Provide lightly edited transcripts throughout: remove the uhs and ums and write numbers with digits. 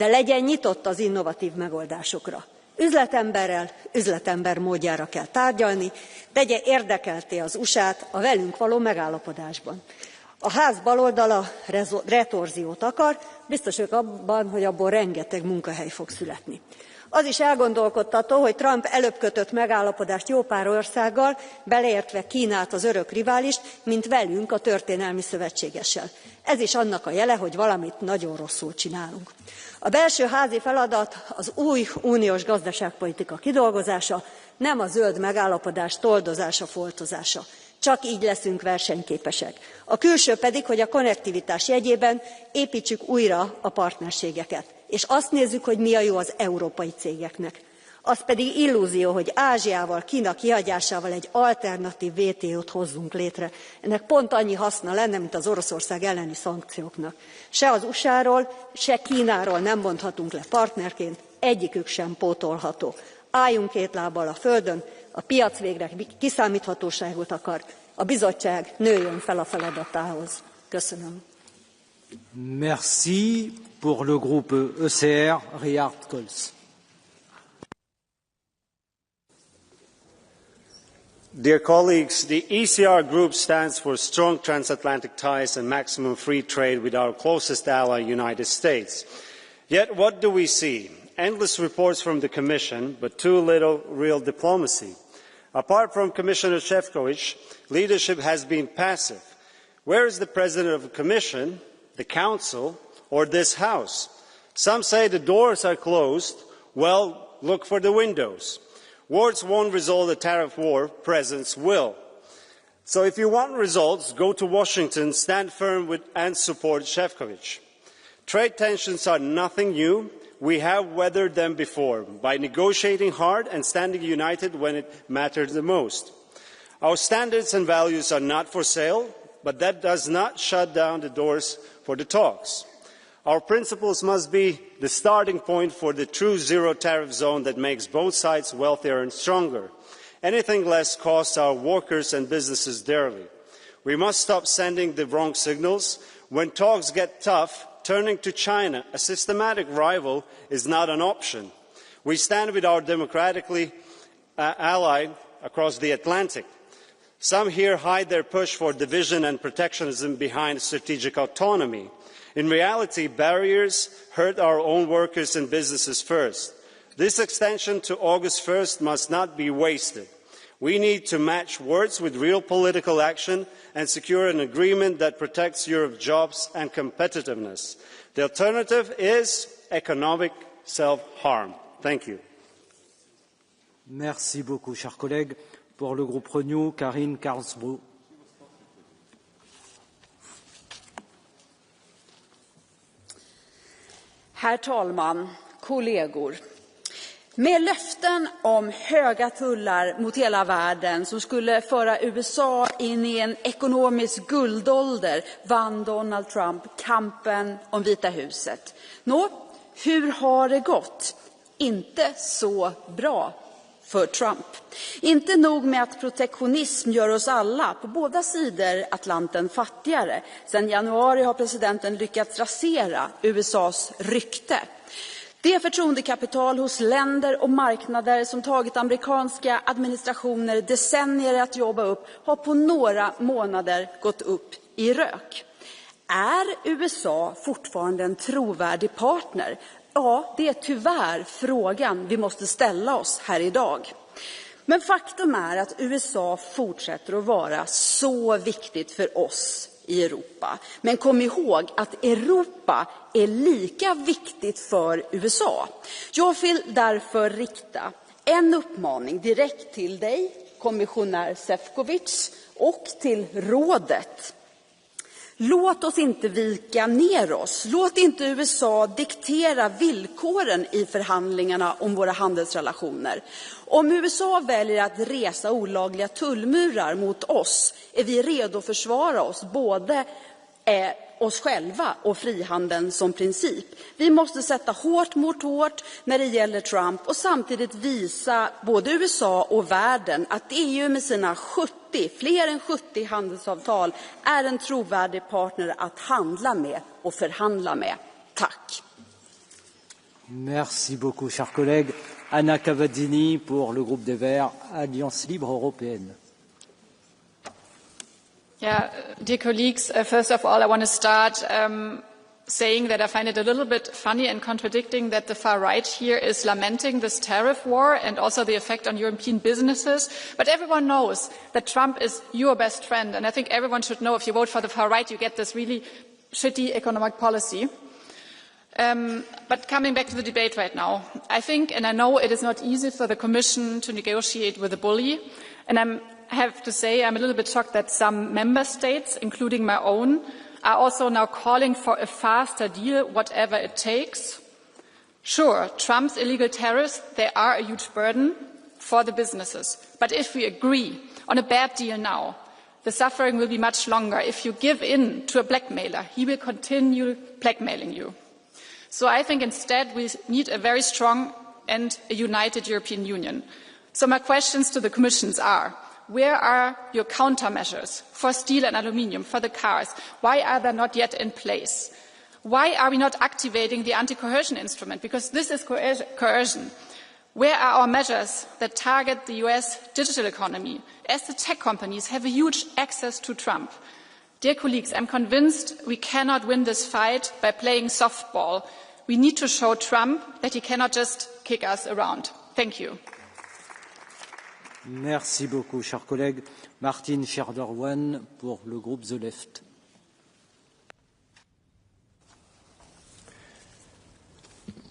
de legyen nyitott az innovatív megoldásokra. Üzletemberrel, üzletember módjára kell tárgyalni, tegye érdekeltté az USA-t a velünk való megállapodásban. A ház baloldala retorziót akar, biztos vagyok abban, hogy abból rengeteg munkahely fog születni. Az is elgondolkodtató, hogy Trump előbb kötött megállapodást jó pár országgal, beleértve Kínát, az örök riválist, mint velünk, a történelmi szövetségessel. Ez is annak a jele, hogy valamit nagyon rosszul csinálunk. A belső házi feladat az új uniós gazdaságpolitika kidolgozása, nem a zöld megállapodás toldozása, foltozása. Csak így leszünk versenyképesek. A külső pedig, hogy a konnektivitás jegyében építsük újra a partnerségeket. És azt nézzük, hogy mi a jó az európai cégeknek. Az pedig illúzió, hogy Ázsiával, Kína kihagyásával egy alternatív WTO-t hozzunk létre. Ennek pont annyi haszna lenne, mint az Oroszország elleni szankcióknak. Se az USA-ról, se Kínáról nem mondhatunk le partnerként, egyikük sem pótolható. Álljunk két lábbal a földön, a piac végre kiszámíthatóságot akar, a bizottság nőjön fel a feladatához. Köszönöm. Merci pour le groupe ECR, Richard Kolz. Dear colleagues, the ECR group stands for strong transatlantic ties and maximum free trade with our closest ally, United States. Yet what do we see? Endless reports from the Commission, but too little real diplomacy. Apart from Commissioner Šefčovič, leadership has been passive. Where is the President of the Commission, the Council, or this House? Some say the doors are closed. Well, look for the windows. Words won't resolve the tariff war, presence will. So if you want results, go to Washington, stand firm with, and support Šefčovič. Trade tensions are nothing new. We have weathered them before by negotiating hard and standing united when it matters the most. Our standards and values are not for sale, but that does not shut down the doors for the talks. Our principles must be the starting point for the true zero tariff zone that makes both sides wealthier and stronger. Anything less costs our workers and businesses dearly. We must stop sending the wrong signals. When talks get tough, turning to China, a systematic rival, is not an option. We stand with our democratically ally across the Atlantic. Some here hide their push for division and protectionism behind strategic autonomy. In reality, barriers hurt our own workers and businesses first. This extension to August 1st must not be wasted. We need to match words with real political action and secure an agreement that protects Europe's jobs and competitiveness. The alternative is economic self-harm. Thank you. Merci beaucoup, chers collègues. Pour le groupe Renew, Karine Karlsbro. Herr talman, kollegor. Med löften om höga tullar mot hela världen som skulle föra USA in i en ekonomisk guldålder vann Donald Trump kampen om Vita huset. Nå, hur har det gått? Inte så bra för Trump. Inte nog med att protektionism gör oss alla på båda sidor Atlanten fattigare. Sedan januari har presidenten lyckats rasera USAs rykte. Det förtroendekapital hos länder och marknader som tagit amerikanska administrationer decennier att jobba upp har på några månader gått upp i rök. Är USA fortfarande en trovärdig partner? Ja, det är tyvärr frågan vi måste ställa oss här idag. Men faktum är att USA fortsätter att vara så viktigt för oss i Europa. Men kom ihåg att Europa är lika viktigt för USA. Jag vill därför rikta en uppmaning direkt till dig, kommissionär Sefcovic, och till rådet. Låt oss inte vika ner oss. Låt inte USA diktera villkoren i förhandlingarna om våra handelsrelationer. Om USA väljer att resa olagliga tullmurar mot oss är vi redo att försvara oss, både oss själva och frihandeln som princip. Vi måste sätta hårt mot hårt när det gäller Trump och samtidigt visa både USA och världen att EU med sina fler än 70 handelsavtal är en trovärdig partner att handla med och förhandla med. Tack. Merci beaucoup, chers collègues. Anna Cavazzini pour le groupe des Verts, Alliance Libre Européenne. Yeah, dear colleagues, first of all, I want to start saying that I find it a little bit funny and contradicting that the far right here is lamenting this tariff war and also the effect on European businesses. But everyone knows that Trump is your best friend, and I think everyone should know if you vote for the far right, you get this really shitty economic policy. But coming back to the debate right now, I think, and I know it is not easy for the Commission to negotiate with a bully, and I have to say I'm a little bit shocked that some member states, including my own, are also now calling for a faster deal, whatever it takes. Sure, Trump's illegal tariffs, they are a huge burden for the businesses. But if we agree on a bad deal now, the suffering will be much longer. If you give in to a blackmailer, he will continue blackmailing you. So I think instead we need a very strong and a united European Union. So my questions to the Commission are, where are your countermeasures for steel and aluminium, for the cars? Why are they not yet in place? Why are we not activating the anti-coercion instrument? Because this is coercion. Where are our measures that target the US digital economy, as the tech companies have a huge access to Trump? Dear colleagues, I'm convinced we cannot win this fight by playing softball. We need to show Trump that he cannot just kick us around. Thank you. Merci beaucoup, chers collègues. Martin Scherderwan pour le groupe The Left.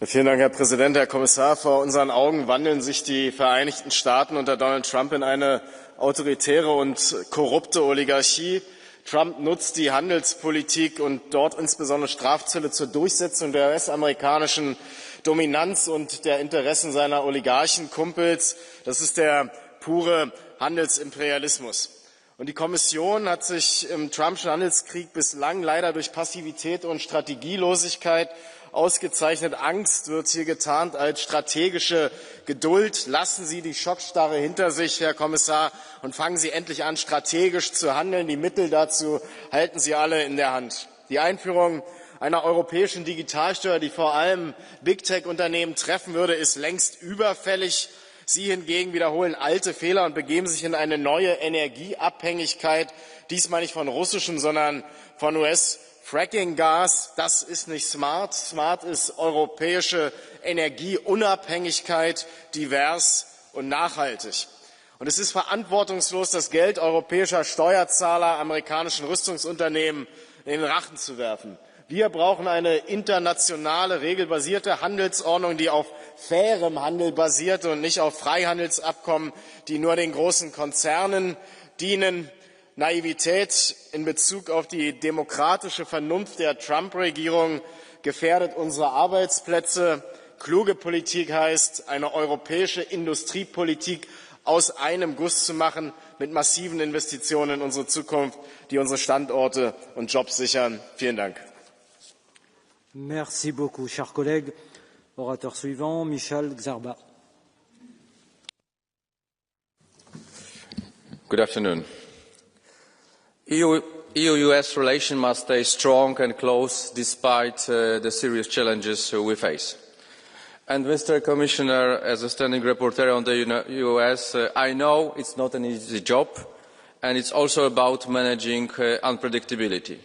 Vielen Dank, Herr Präsident, Herr Kommissar. Vor unseren Augen wandeln sich die Vereinigten Staaten unter Donald Trump in eine autoritäre und korrupte Oligarchie. Trump nutzt die Handelspolitik und dort insbesondere Strafzölle zur Durchsetzung der US-amerikanischen Dominanz und der Interessen seiner Oligarchenkumpels. Das ist der pure Handelsimperialismus. Und die Kommission hat sich im Trumpschen Handelskrieg bislang leider durch Passivität und Strategielosigkeit ausgezeichnet. Angst wird hier getarnt als strategische Geduld. Lassen Sie die Schockstarre hinter sich, Herr Kommissar, und fangen Sie endlich an, strategisch zu handeln. Die Mittel dazu halten Sie alle in der Hand. Die Einführung einer europäischen Digitalsteuer, die vor allem Big-Tech-Unternehmen treffen würde, ist längst überfällig. Sie hingegen wiederholen alte Fehler und begeben sich in eine neue Energieabhängigkeit, diesmal nicht von russischem, sondern von US-Fracking-Gas. Das ist nicht smart. Smart ist europäische Energieunabhängigkeit, divers und nachhaltig. Und es ist verantwortungslos, das Geld europäischer Steuerzahler amerikanischen Rüstungsunternehmen in den Rachen zu werfen. Wir brauchen eine internationale, regelbasierte Handelsordnung, die auf fairem Handel basiert und nicht auf Freihandelsabkommen, die nur den großen Konzernen dienen. Naivität in Bezug auf die demokratische Vernunft der Trump-Regierung gefährdet unsere Arbeitsplätze. Kluge Politik heißt, eine europäische Industriepolitik aus einem Guss zu machen, mit massiven Investitionen in unsere Zukunft, die unsere Standorte und Jobs sichern. Vielen Dank. Merci beaucoup, chers collègues. Orateur suivant, Michel Gzarba. Good afternoon. EU-US relations must stay strong and close despite the serious challenges we face. And Mr. Commissioner, as a standing rapporteur on the US, I know it's not an easy job, and it's also about managing unpredictability.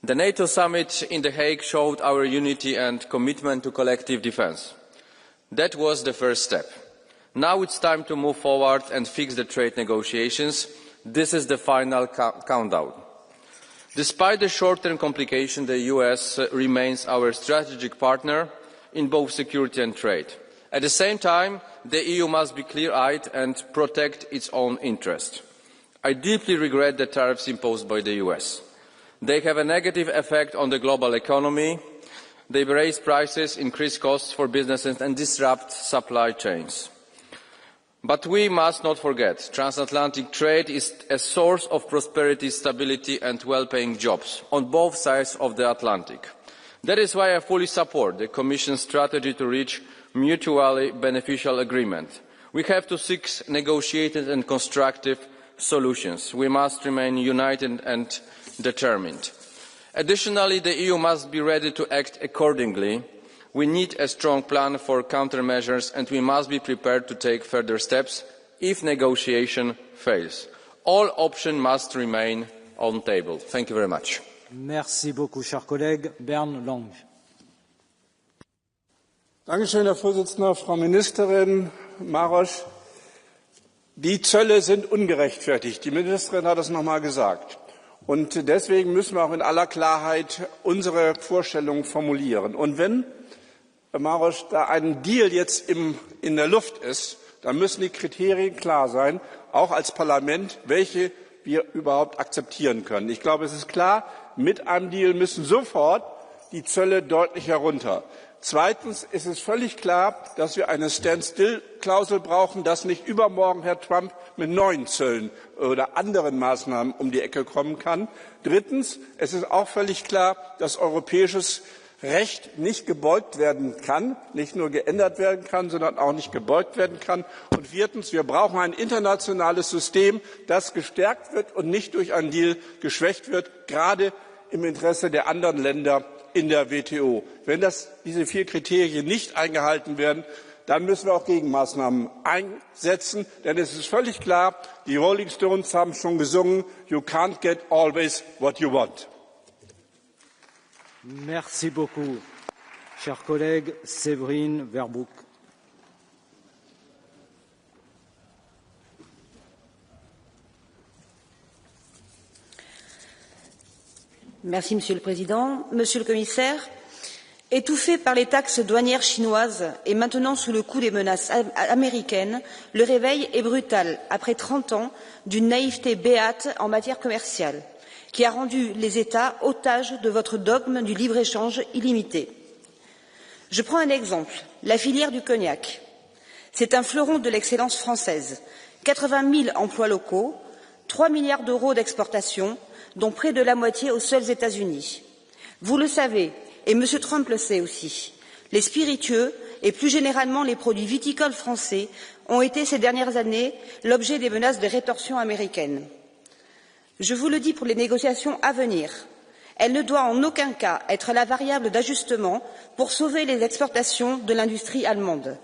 The NATO summit in The Hague showed our unity and commitment to collective defence. That was the first step. Now it's time to move forward and fix the trade negotiations. This is the final countdown. Despite the short-term complications, the US remains our strategic partner in both security and trade. At the same time, the EU must be clear-eyed and protect its own interests. I deeply regret the tariffs imposed by the US. They have a negative effect on the global economy. They raise prices, increase costs for businesses and disrupt supply chains. But we must not forget, transatlantic trade is a source of prosperity, stability and well-paying jobs on both sides of the Atlantic. That is why I fully support the Commission's strategy to reach mutually beneficial agreement. We have to seek negotiated and constructive solutions. We must remain united and determined. Additionally, the EU must be ready to act accordingly We need a strong plan for countermeasures, and we must be prepared to take further steps if negotiation fails. All options must remain on the table. Thank you very much. Merci beaucoup, cher collègue. Bernd Lange. Dankeschön, Herr Vorsitzender, Frau Ministerin Maroš. Die Zölle sind ungerechtfertigt. Die Ministerin hat es noch einmal gesagt. Und deswegen müssen wir auch in aller Klarheit unsere Vorstellungen formulieren. Und wenn, Herr Maroš, da ein Deal jetzt in der Luft ist, dann müssen die Kriterien klar sein, auch als Parlament, welche wir überhaupt akzeptieren können. Ich glaube, es ist klar, mit einem Deal müssen sofort die Zölle deutlich herunter. Zweitens ist es völlig klar, dass wir eine Standstill-Klausel brauchen, dass nicht übermorgen Herr Trump mit neuen Zöllen oder anderen Maßnahmen um die Ecke kommen kann. Drittens, es ist auch völlig klar, dass europäisches Recht nicht gebeugt werden kann, nicht nur geändert werden kann, sondern auch nicht gebeugt werden kann. Und viertens, wir brauchen ein internationales System, das gestärkt wird und nicht durch einen Deal geschwächt wird, gerade im Interesse der anderen Länder in der WTO. Wenn diese 4 Kriterien nicht eingehalten werden, dann müssen wir auch Gegenmaßnahmen einsetzen, denn es ist völlig klar, die Rolling Stones haben schon gesungen, you can't get always what you want. Merci beaucoup, cher collègue Séverine Verboek. Merci, Monsieur le Président. Monsieur le Commissaire, étouffé par les taxes douanières chinoises et maintenant sous le coup des menaces américaines, le réveil est brutal après 30 ans d'une naïveté béate en matière commerciale, qui a rendu les États otages de votre dogme du libre-échange illimité. Je prends un exemple, la filière du cognac. C'est un fleuron de l'excellence française. 80 000 emplois locaux, 3 milliards d'euros d'exportation, dont près de la moitié aux seuls États-Unis. Vous le savez, et M. Trump le sait aussi, les spiritueux et plus généralement les produits viticoles français ont été ces dernières années l'objet des menaces de rétorsion américaines. Je vous le dis pour les négociations à venir, elle ne doit en aucun cas être la variable d'ajustement pour sauver les exportations de l'industrie allemande.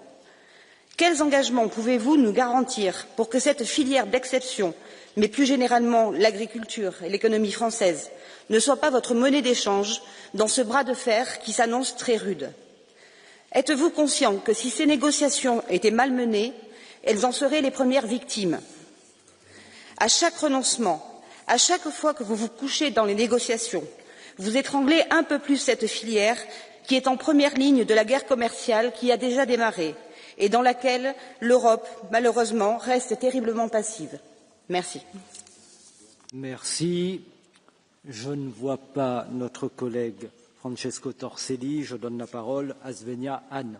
Quels engagements pouvez-vous nous garantir pour que cette filière d'exception, mais plus généralement l'agriculture et l'économie française, ne soit pas votre monnaie d'échange dans ce bras de fer qui s'annonce très rude? Êtes-vous conscient que si ces négociations étaient mal menées, elles en seraient les premières victimes? À chaque renoncement, à chaque fois que vous vous couchez dans les négociations, vous étranglez un peu plus cette filière qui est en première ligne de la guerre commerciale qui a déjà démarré et dans laquelle l'Europe, malheureusement, reste terriblement passive. Merci. Merci. Je ne vois pas notre collègue Francesco Torselli. Je donne la parole à Svenja Hahn.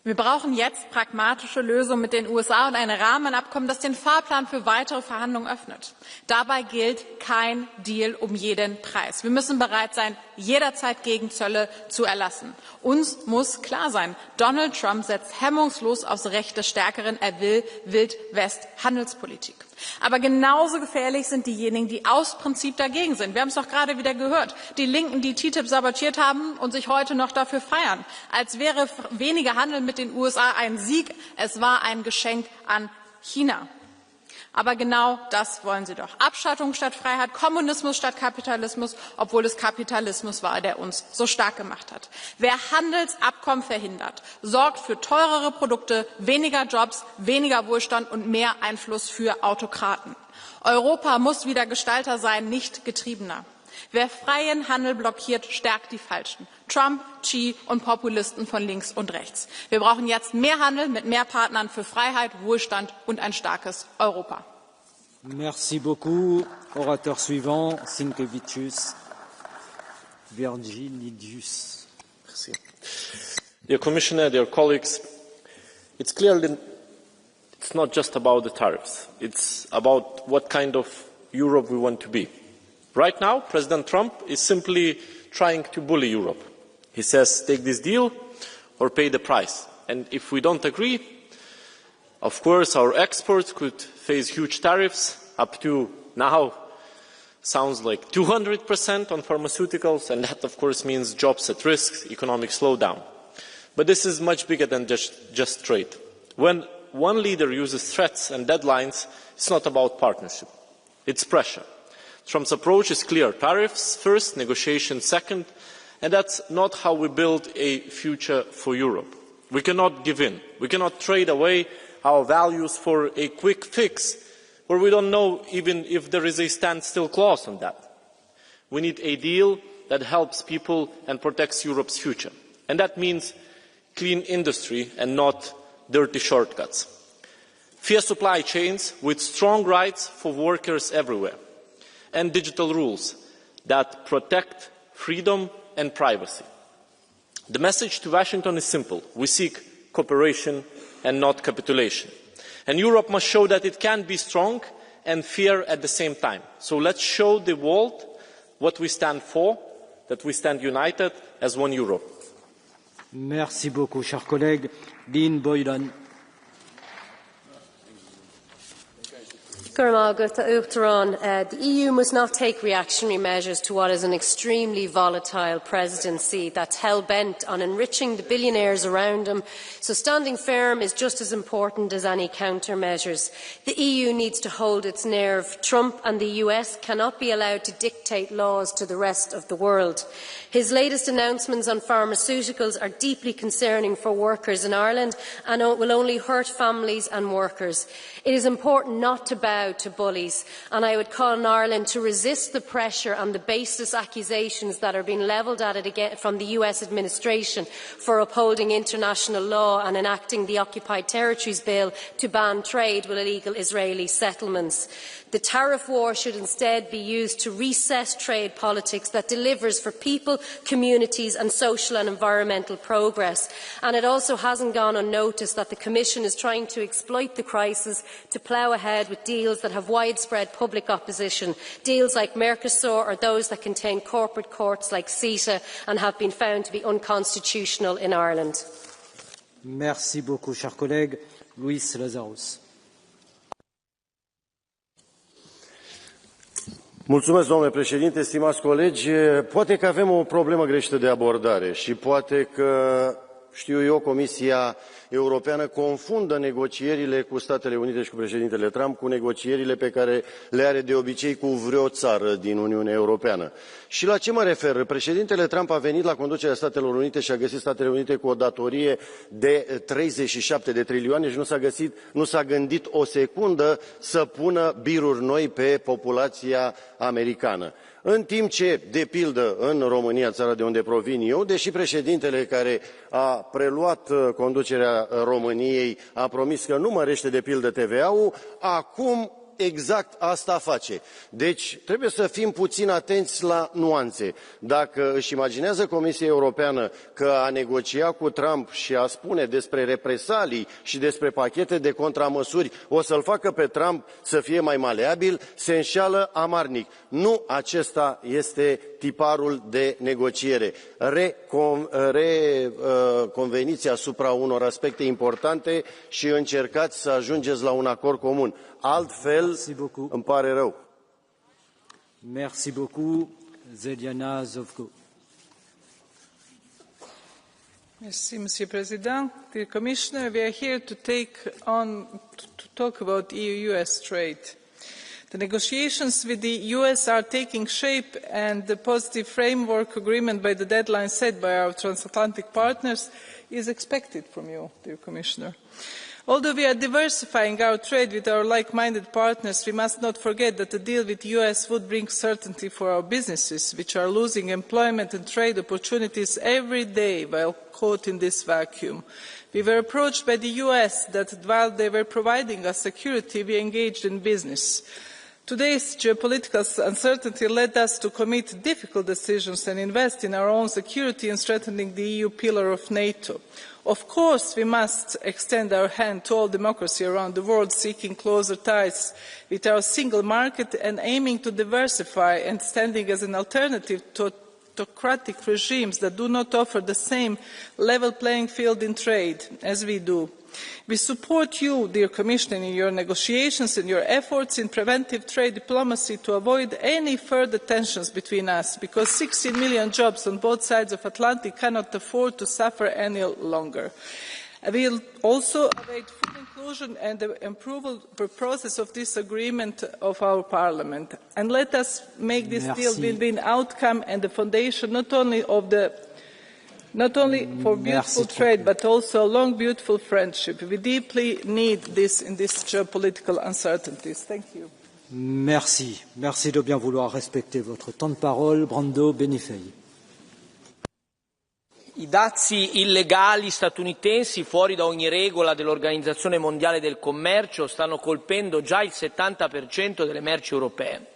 Wir brauchen jetzt pragmatische Lösungen mit den USA und ein Rahmenabkommen, das den Fahrplan für weitere Verhandlungen öffnet. Dabei gilt kein Deal um jeden Preis. Wir müssen bereit sein, jederzeit Gegenzölle zu erlassen. Uns muss klar sein, Donald Trump setzt hemmungslos aufs Recht des Stärkeren. Er will Wild-West-Handelspolitik. Aber genauso gefährlich sind diejenigen, die aus Prinzip dagegen sind. Wir haben es doch gerade wieder gehört. Die Linken, die TTIP sabotiert haben und sich heute noch dafür feiern, als wäre weniger Handel mit den USA ein Sieg. Es war ein Geschenk an China. Aber genau das wollen sie doch. Abschottung statt Freiheit, Kommunismus statt Kapitalismus, obwohl es Kapitalismus war, der uns so stark gemacht hat. Wer Handelsabkommen verhindert, sorgt für teurere Produkte, weniger Jobs, weniger Wohlstand und mehr Einfluss für Autokraten. Europa muss wieder Gestalter sein, nicht Getriebener. Wer freien Handel blockiert, stärkt die Falschen. Trump, Xi und Populisten von links und rechts. Wir brauchen jetzt mehr Handel mit mehr Partnern für Freiheit, Wohlstand und ein starkes Europa. Merci beaucoup. Orateur suivant, Sinkevicius Virginidius. Merci. Dear Commissioner, dear colleagues, it's clear that it's not just about the tariffs. It's about what kind of Europe we want to be. Right now, President Trump is simply trying to bully Europe. He says, take this deal or pay the price. And if we don't agree, of course, our exports could face huge tariffs, up to now Sounds like 200% on pharmaceuticals, and that of course means jobs at risk, economic slowdown. But this is much bigger than just trade. When one leader uses threats and deadlines, it's not about partnership, it's pressure. Trump's approach is clear: tariffs first, negotiations second, and that's not how we build a future for Europe. We cannot give in. We cannot trade away our values for a quick fix where we don't know even if there is a standstill clause on that. We need a deal that helps people and protects Europe's future. And that means clean industry and not dirty shortcuts. Fair supply chains with strong rights for workers everywhere. And digital rules that protect freedom and privacy. The message to Washington is simple: we seek cooperation and not capitulation. And Europe must show that it can be strong and fair at the same time. So let's show the world what we stand for, that we stand united as one Europe. Merci beaucoup, cher collègue. Dean Boylan. The EU must not take reactionary measures to what is an extremely volatile presidency that's hell-bent on enriching the billionaires around them, so standing firm is just as important as any countermeasures. The EU needs to hold its nerve. Trump and the US cannot be allowed to dictate laws to the rest of the world. His latest announcements on pharmaceuticals are deeply concerning for workers in Ireland and will only hurt families and workers. It is important not to bow to bullies, and I would call on Ireland to resist the pressure and the baseless accusations that are being levelled at it again from the US administration for upholding international law and enacting the Occupied Territories Bill to ban trade with illegal Israeli settlements. The tariff war should instead be used to reset trade politics that delivers for people, communities and social and environmental progress. And it also hasn't gone unnoticed that the Commission is trying to exploit the crisis to plough ahead with deals that have widespread public opposition, deals like Mercosur or those that contain corporate courts like CETA and have been found to be unconstitutional in Ireland. Merci beaucoup, cher collègue. Luis Lazarus. Mulțumesc, domnule președinte, stimați colegi. Poate că avem o problemă greșită de abordare și poate că, știu eu, Comisia Europeană confundă negocierile cu Statele Unite și cu președintele Trump cu negocierile pe care le are de obicei cu vreo țară din Uniunea Europeană. Și la ce mă refer? Președintele Trump a venit la conducerea Statelor Unite și a găsit Statele Unite cu o datorie de 37 de trilioane și nu s-a gândit o secundă să pună biruri noi pe populația americană. În timp ce, de pildă, în România, țara de unde provin eu, deși președintele care a preluat conducerea României a promis că nu mărește, de pildă, TVA-ul, acum exact asta face. Deci trebuie să fim puțin atenți la nuanțe. Dacă își imaginează Comisia Europeană că a negocia cu Trump și a spune despre represalii și despre pachete de contramăsuri o să-l facă pe Trump să fie mai maleabil, se înșeală amarnic. Nu acesta este tiparul de negociere. Reconveniți asupra unor aspecte importante și încercați să ajungeți la un acord comun. Altfel, îmi pare rău. Merci beaucoup, Zeliana Zovko. Merci, Monsieur President. Dear Commissioner, we are here to talk about EU-US trade. The negotiations with the US are taking shape, and the positive framework agreement by the deadline set by our transatlantic partners is expected from you, dear Commissioner. Although we are diversifying our trade with our like-minded partners, we must not forget that a deal with the US would bring certainty for our businesses, which are losing employment and trade opportunities every day while caught in this vacuum. We were approached by the US that while they were providing us security, we engaged in business. Today's geopolitical uncertainty led us to commit difficult decisions and invest in our own security and strengthening the EU pillar of NATO. Of course, we must extend our hand to all democracy around the world, seeking closer ties with our single market and aiming to diversify and standing as an alternative to autocratic regimes that do not offer the same level playing field in trade as we do. We support you, dear Commissioner, in your negotiations and your efforts in preventive trade diplomacy to avoid any further tensions between us, because 16 million jobs on both sides of the Atlantic cannot afford to suffer any longer. We will also await full inclusion and the approval process of this agreement of our Parliament. And let us make this deal win-win outcome and the foundation not only for beautiful trade, but also a long, beautiful friendship. We deeply need this in these geopolitical uncertainties. Thank you. Merci. Merci de bien vouloir respecter votre temps de parole. Brando Benifei. I dazi illegali statunitensi fuori da ogni regola dell'Organizzazione Mondiale del Commercio stanno colpendo già il 70% delle merci europee.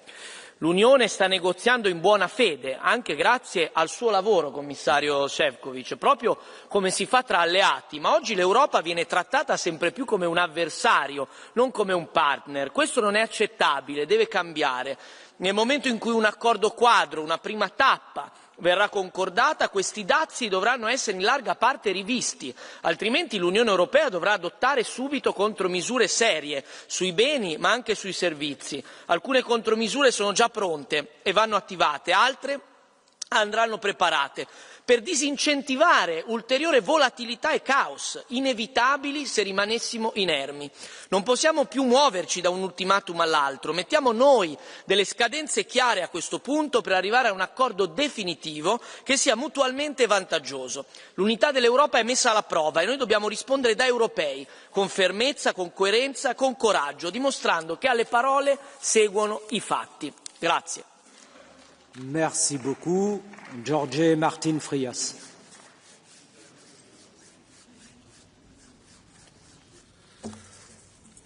L'Unione sta negoziando in buona fede, anche grazie al suo lavoro, commissario Sefcovic, proprio come si fa tra alleati, ma oggi l'Europa viene trattata sempre più come un avversario, non come un partner. Questo non è accettabile, deve cambiare. Nel momento in cui un accordo quadro, una prima tappa, verrà concordata, questi dazi dovranno essere in larga parte rivisti, altrimenti l'Unione Europea dovrà adottare subito contromisure serie sui beni ma anche sui servizi. Alcune contromisure sono già pronte e vanno attivate, altre andranno preparate per disincentivare ulteriore volatilità e caos, inevitabili se rimanessimo inermi. Non possiamo più muoverci da un ultimatum all'altro, mettiamo noi delle scadenze chiare a questo punto per arrivare a un accordo definitivo che sia mutualmente vantaggioso. L'unità dell'Europa è messa alla prova e noi dobbiamo rispondere da europei, con fermezza, con coerenza, con coraggio, dimostrando che alle parole seguono i fatti. Grazie. Merci beaucoup. Jorge Martín Frías.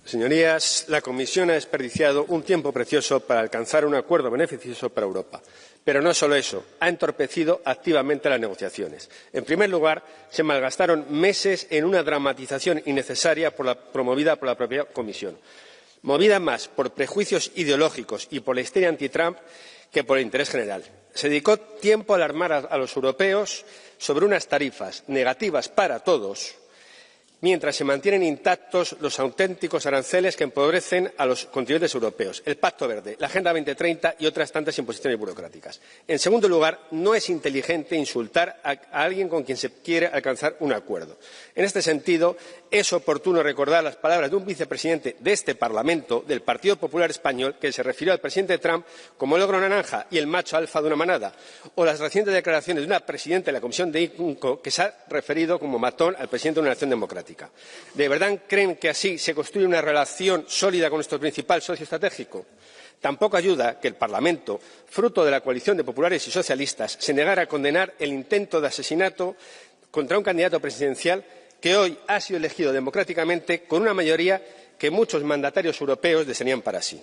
Señorías, la Comisión ha desperdiciado un tiempo precioso para alcanzar un acuerdo beneficioso para Europa. Pero no solo eso, ha entorpecido activamente las negociaciones. En primer lugar, se malgastaron meses en una dramatización innecesaria promovida por la propia Comisión, movida más por prejuicios ideológicos y por la histeria anti-Trump que por el interés general. Se dedicó tiempo a alarmar a los europeos sobre unas tarifas negativas para todos, mientras se mantienen intactos los auténticos aranceles que empobrecen a los contribuyentes europeos, el Pacto Verde, la Agenda 2030 y otras tantas imposiciones burocráticas. En segundo lugar, no es inteligente insultar a alguien con quien se quiere alcanzar un acuerdo. En este sentido, es oportuno recordar las palabras de un vicepresidente de este Parlamento, del Partido Popular Español, que se refirió al presidente Trump como el ogro naranja y el macho alfa de una manada, o las recientes declaraciones de una presidenta de la Comisión de INCO que se ha referido como matón al presidente de una nación democrática. ¿De verdad creen que así se construye una relación sólida con nuestro principal socio estratégico? Tampoco ayuda que el Parlamento, fruto de la coalición de populares y socialistas, se negara a condenar el intento de asesinato contra un candidato presidencial que hoy ha sido elegido democráticamente con una mayoría que muchos mandatarios europeos desearían para sí.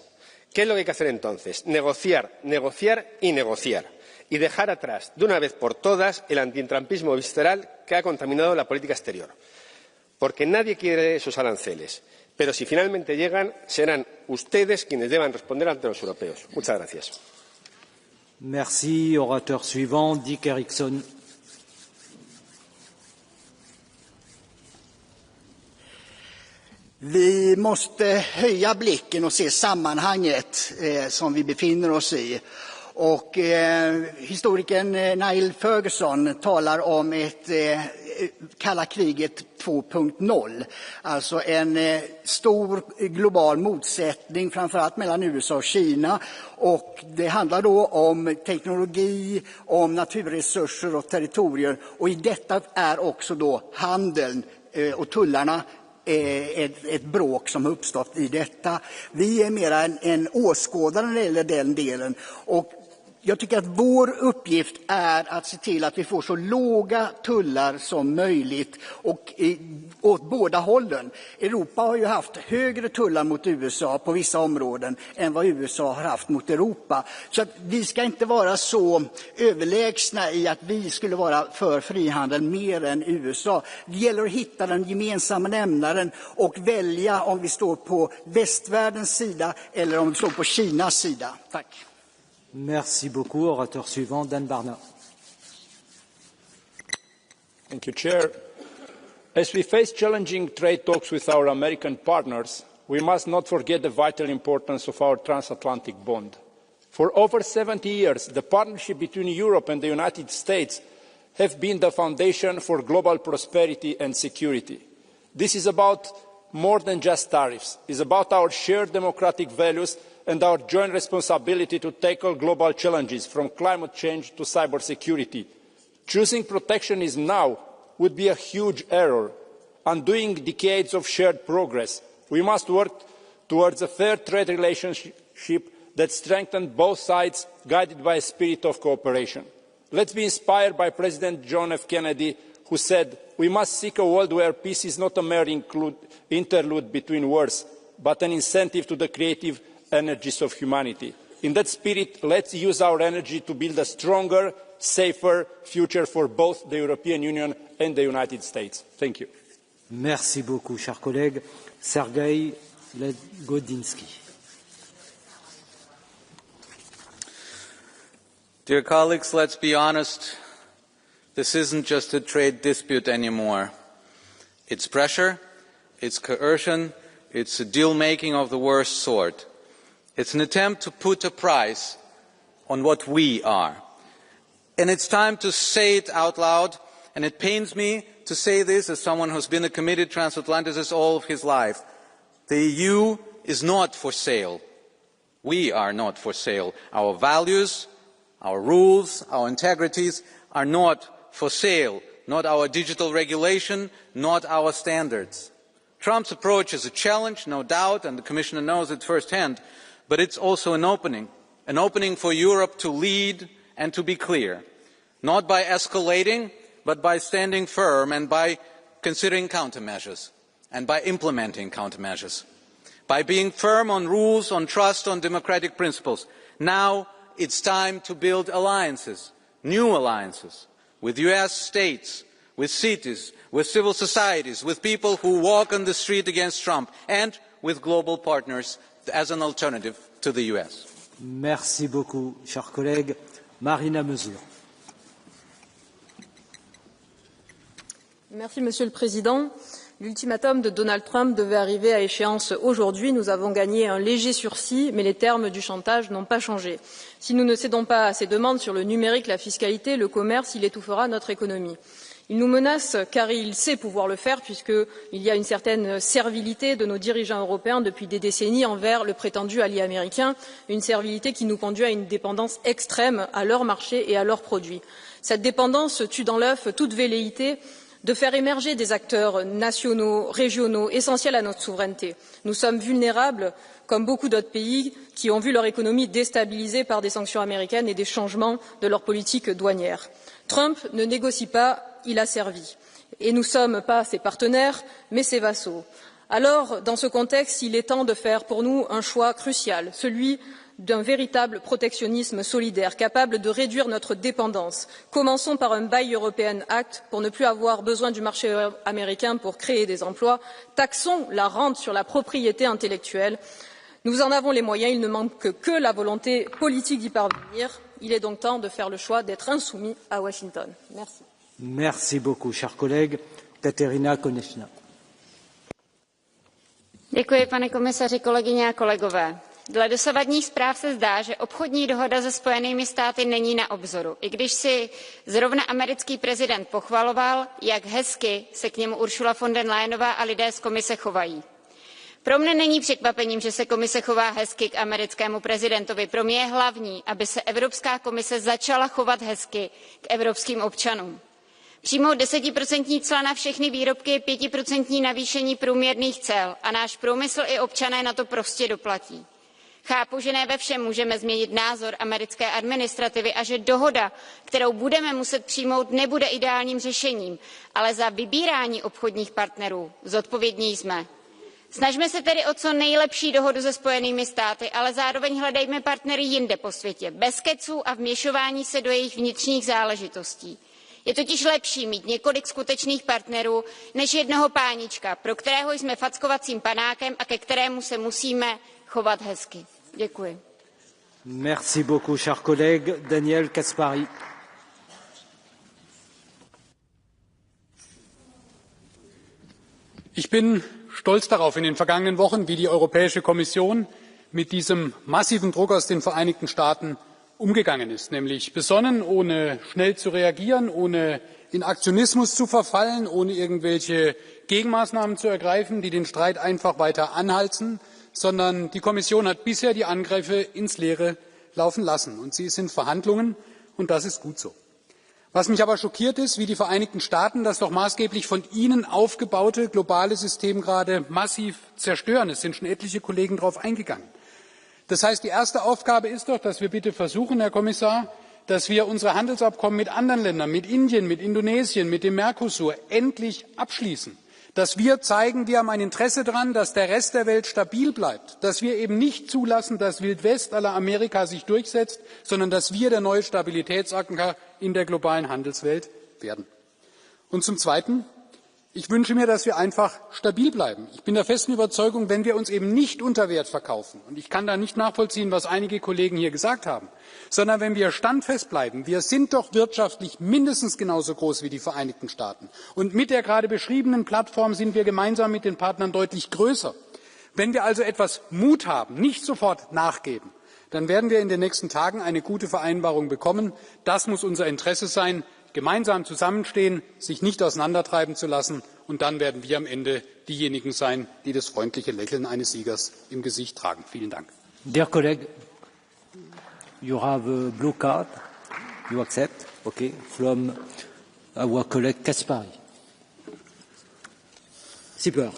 ¿Qué es lo que hay que hacer entonces? Negociar, negociar y negociar. Y dejar atrás, de una vez por todas, el antitrampismo visceral que ha contaminado la política exterior. Porque nadie quiere esos aranceles. Pero si finalmente llegan, serán ustedes quienes deban responder ante los europeos. Muchas gracias. Merci. Orateur suivant, Dick Eriksson. Vi måste höja blicken och se sammanhanget som vi befinner oss i. Och historikern Niall Ferguson talar om ett kalla kriget 2.0, alltså en stor global motsättning framförallt mellan USA och Kina, och det handlar då om teknologi, om naturresurser och territorier, och i detta är också då handeln och tullarna ett bråk som har uppstått i detta. Vi är mera en åskådare när det gäller den delen, och jag tycker att vår uppgift är att se till att vi får så låga tullar som möjligt och åt båda hållen. Europa har ju haft högre tullar mot USA på vissa områden än vad USA har haft mot Europa. Så att vi ska inte vara så överlägsna i att vi skulle vara för frihandel mer än USA. Det gäller att hitta den gemensamma nämnaren och välja om vi står på västvärldens sida eller om vi står på Kinas sida. Tack. Merci beaucoup. Orateur suivant, Dan Barna. Thank you, Chair. As we face challenging trade talks with our American partners, we must not forget the vital importance of our transatlantic bond. For over 70 years, the partnership between Europe and the United States have been the foundation for global prosperity and security. This is about more than just tariffs. It is about our shared democratic values and our joint responsibility to tackle global challenges, from climate change to cybersecurity. Choosing protectionism now would be a huge error, undoing decades of shared progress. We must work towards a fair trade relationship that strengthens both sides, guided by a spirit of cooperation. Let's be inspired by President John F. Kennedy, who said, "We must seek a world where peace is not a mere interlude between wars, but an incentive to the creative energies of humanity." In that spirit, let's use our energy to build a stronger, safer future for both the European Union and the United States. Thank you. Merci beaucoup, cher collègue. Sergei Legodinsky. Dear colleagues, let's be honest. This isn't just a trade dispute anymore. It's pressure, it's coercion, it's a deal-making of the worst sort. It's an attempt to put a price on what we are. And it's time to say it out loud, and it pains me to say this as someone who's been a committed transatlanticist all of his life. The EU is not for sale. We are not for sale. Our values, our rules, our integrities are not for sale. Not our digital regulation, not our standards. Trump's approach is a challenge, no doubt, and the Commissioner knows it firsthand, but it's also an opening for Europe to lead and to be clear, not by escalating, but by standing firm and by considering countermeasures and by implementing countermeasures, by being firm on rules, on trust, on democratic principles. Now it's time to build alliances, new alliances, with US states, with cities, with civil societies, with people who walk on the street against Trump, and with global partners as an alternative to the US. Merci beaucoup, cher collègue. Marina Mesure. Merci, Monsieur le Président. L'ultimatum de Donald Trump devait arriver à échéance aujourd'hui. Nous avons gagné un léger sursis, mais les termes du chantage n'ont pas changé. Si nous ne cédons pas à ces demandes sur le numérique, la fiscalité, le commerce, il étouffera notre économie. Il nous menace car il sait pouvoir le faire, puisqu'il y a une certaine servilité de nos dirigeants européens depuis des décennies envers le prétendu allié américain, une servilité qui nous conduit à une dépendance extrême à leur marché et à leurs produits. Cette dépendance tue dans l'œuf toute velléité de faire émerger des acteurs nationaux, régionaux, essentiels à notre souveraineté. Nous sommes vulnérables, comme beaucoup d'autres pays qui ont vu leur économie déstabilisée par des sanctions américaines et des changements de leur politique douanière. Trump ne négocie pas, il a servi. Et nous ne sommes pas ses partenaires, mais ses vassaux. Alors, dans ce contexte, il est temps de faire pour nous un choix crucial, celui d'un véritable protectionnisme solidaire, capable de réduire notre dépendance. Commençons par un Buy European Act pour ne plus avoir besoin du marché américain pour créer des emplois. Taxons la rente sur la propriété intellectuelle. Nous en avons les moyens, il ne manque que la volonté politique d'y parvenir. Il est donc temps de faire le choix d'être insoumis à Washington. Merci. Merci beaucoup, cher collègue. Kateřina Konečná. Děkuji, pane komisaři, kolegyně a kolegové. Dle dosavadních zpráv se zdá, že obchodní dohoda se Spojenými státy není na obzoru, i když si zrovna americký prezident pochvaloval, jak hezky se k němu Ursula von der Leyenová a lidé z komise chovají. Pro mne není překvapením, že se komise chová hezky k americkému prezidentovi. Pro mě je hlavní, aby se Evropská komise začala chovat hezky k evropským občanům. Přijmout 10% cla na všechny výrobky je 5% navýšení průměrných cel a náš průmysl i občané na to prostě doplatí. Chápu, že ne ve všem můžeme změnit názor americké administrativy a že dohoda, kterou budeme muset přijmout, nebude ideálním řešením, ale za vybírání obchodních partnerů zodpovědní jsme. Snažme se tedy o co nejlepší dohodu se Spojenými státy, ale zároveň hledejme partnery jinde po světě, bez keců a vměšování se do jejich vnitřních záležitostí. Je totiž lepší mít několik skutečných partnerů, než jednoho pánička, pro kterého jsme fackovacím panákem a ke kterému se musíme chovat hezky. Děkuji. Merci beaucoup, cher collègue. Daniel Ich bin stolz darauf, in den vergangenen Wochen, wie die Europäische Kommission mit diesem massiven Druck aus den Vereinigten Staaten umgegangen ist, nämlich besonnen, ohne schnell zu reagieren, ohne in Aktionismus zu verfallen, ohne irgendwelche Gegenmaßnahmen zu ergreifen, die den Streit einfach weiter anheizen, sondern die Kommission hat bisher die Angriffe ins Leere laufen lassen. Und sie ist in Verhandlungen, und das ist gut so. Was mich aber schockiert ist, wie die Vereinigten Staaten das doch maßgeblich von ihnen aufgebaute globale System gerade massiv zerstören. Es sind schon etliche Kollegen darauf eingegangen. Das heißt, die erste Aufgabe ist doch, dass wir bitte versuchen, Herr Kommissar, dass wir unsere Handelsabkommen mit anderen Ländern, mit Indien, mit Indonesien, mit dem Mercosur endlich abschließen. Dass wir zeigen, wir haben ein Interesse daran, dass der Rest der Welt stabil bleibt, dass wir eben nicht zulassen, dass Wildwest à la Amerika sich durchsetzt, sondern dass wir der neue Stabilitätsanker in der globalen Handelswelt werden. Und zum Zweiten, ich wünsche mir, dass wir einfach stabil bleiben. Ich bin der festen Überzeugung, wenn wir uns eben nicht unter Wert verkaufen, und ich kann da nicht nachvollziehen, was einige Kollegen hier gesagt haben, sondern wenn wir standfest bleiben, wir sind doch wirtschaftlich mindestens genauso groß wie die Vereinigten Staaten. Und mit der gerade beschriebenen Plattform sind wir gemeinsam mit den Partnern deutlich größer. Wenn wir also etwas Mut haben, nicht sofort nachgeben, dann werden wir in den nächsten Tagen eine gute Vereinbarung bekommen. Das muss unser Interesse sein. Gemeinsam zusammenstehen, sich nicht auseinandertreiben zu lassen, und dann werden wir am Ende diejenigen sein, die das freundliche Lächeln eines Siegers im Gesicht tragen. Vielen Dank. Dear colleague, you have a blue card. You accept? Okay. From our colleague Kaspari. Sipper.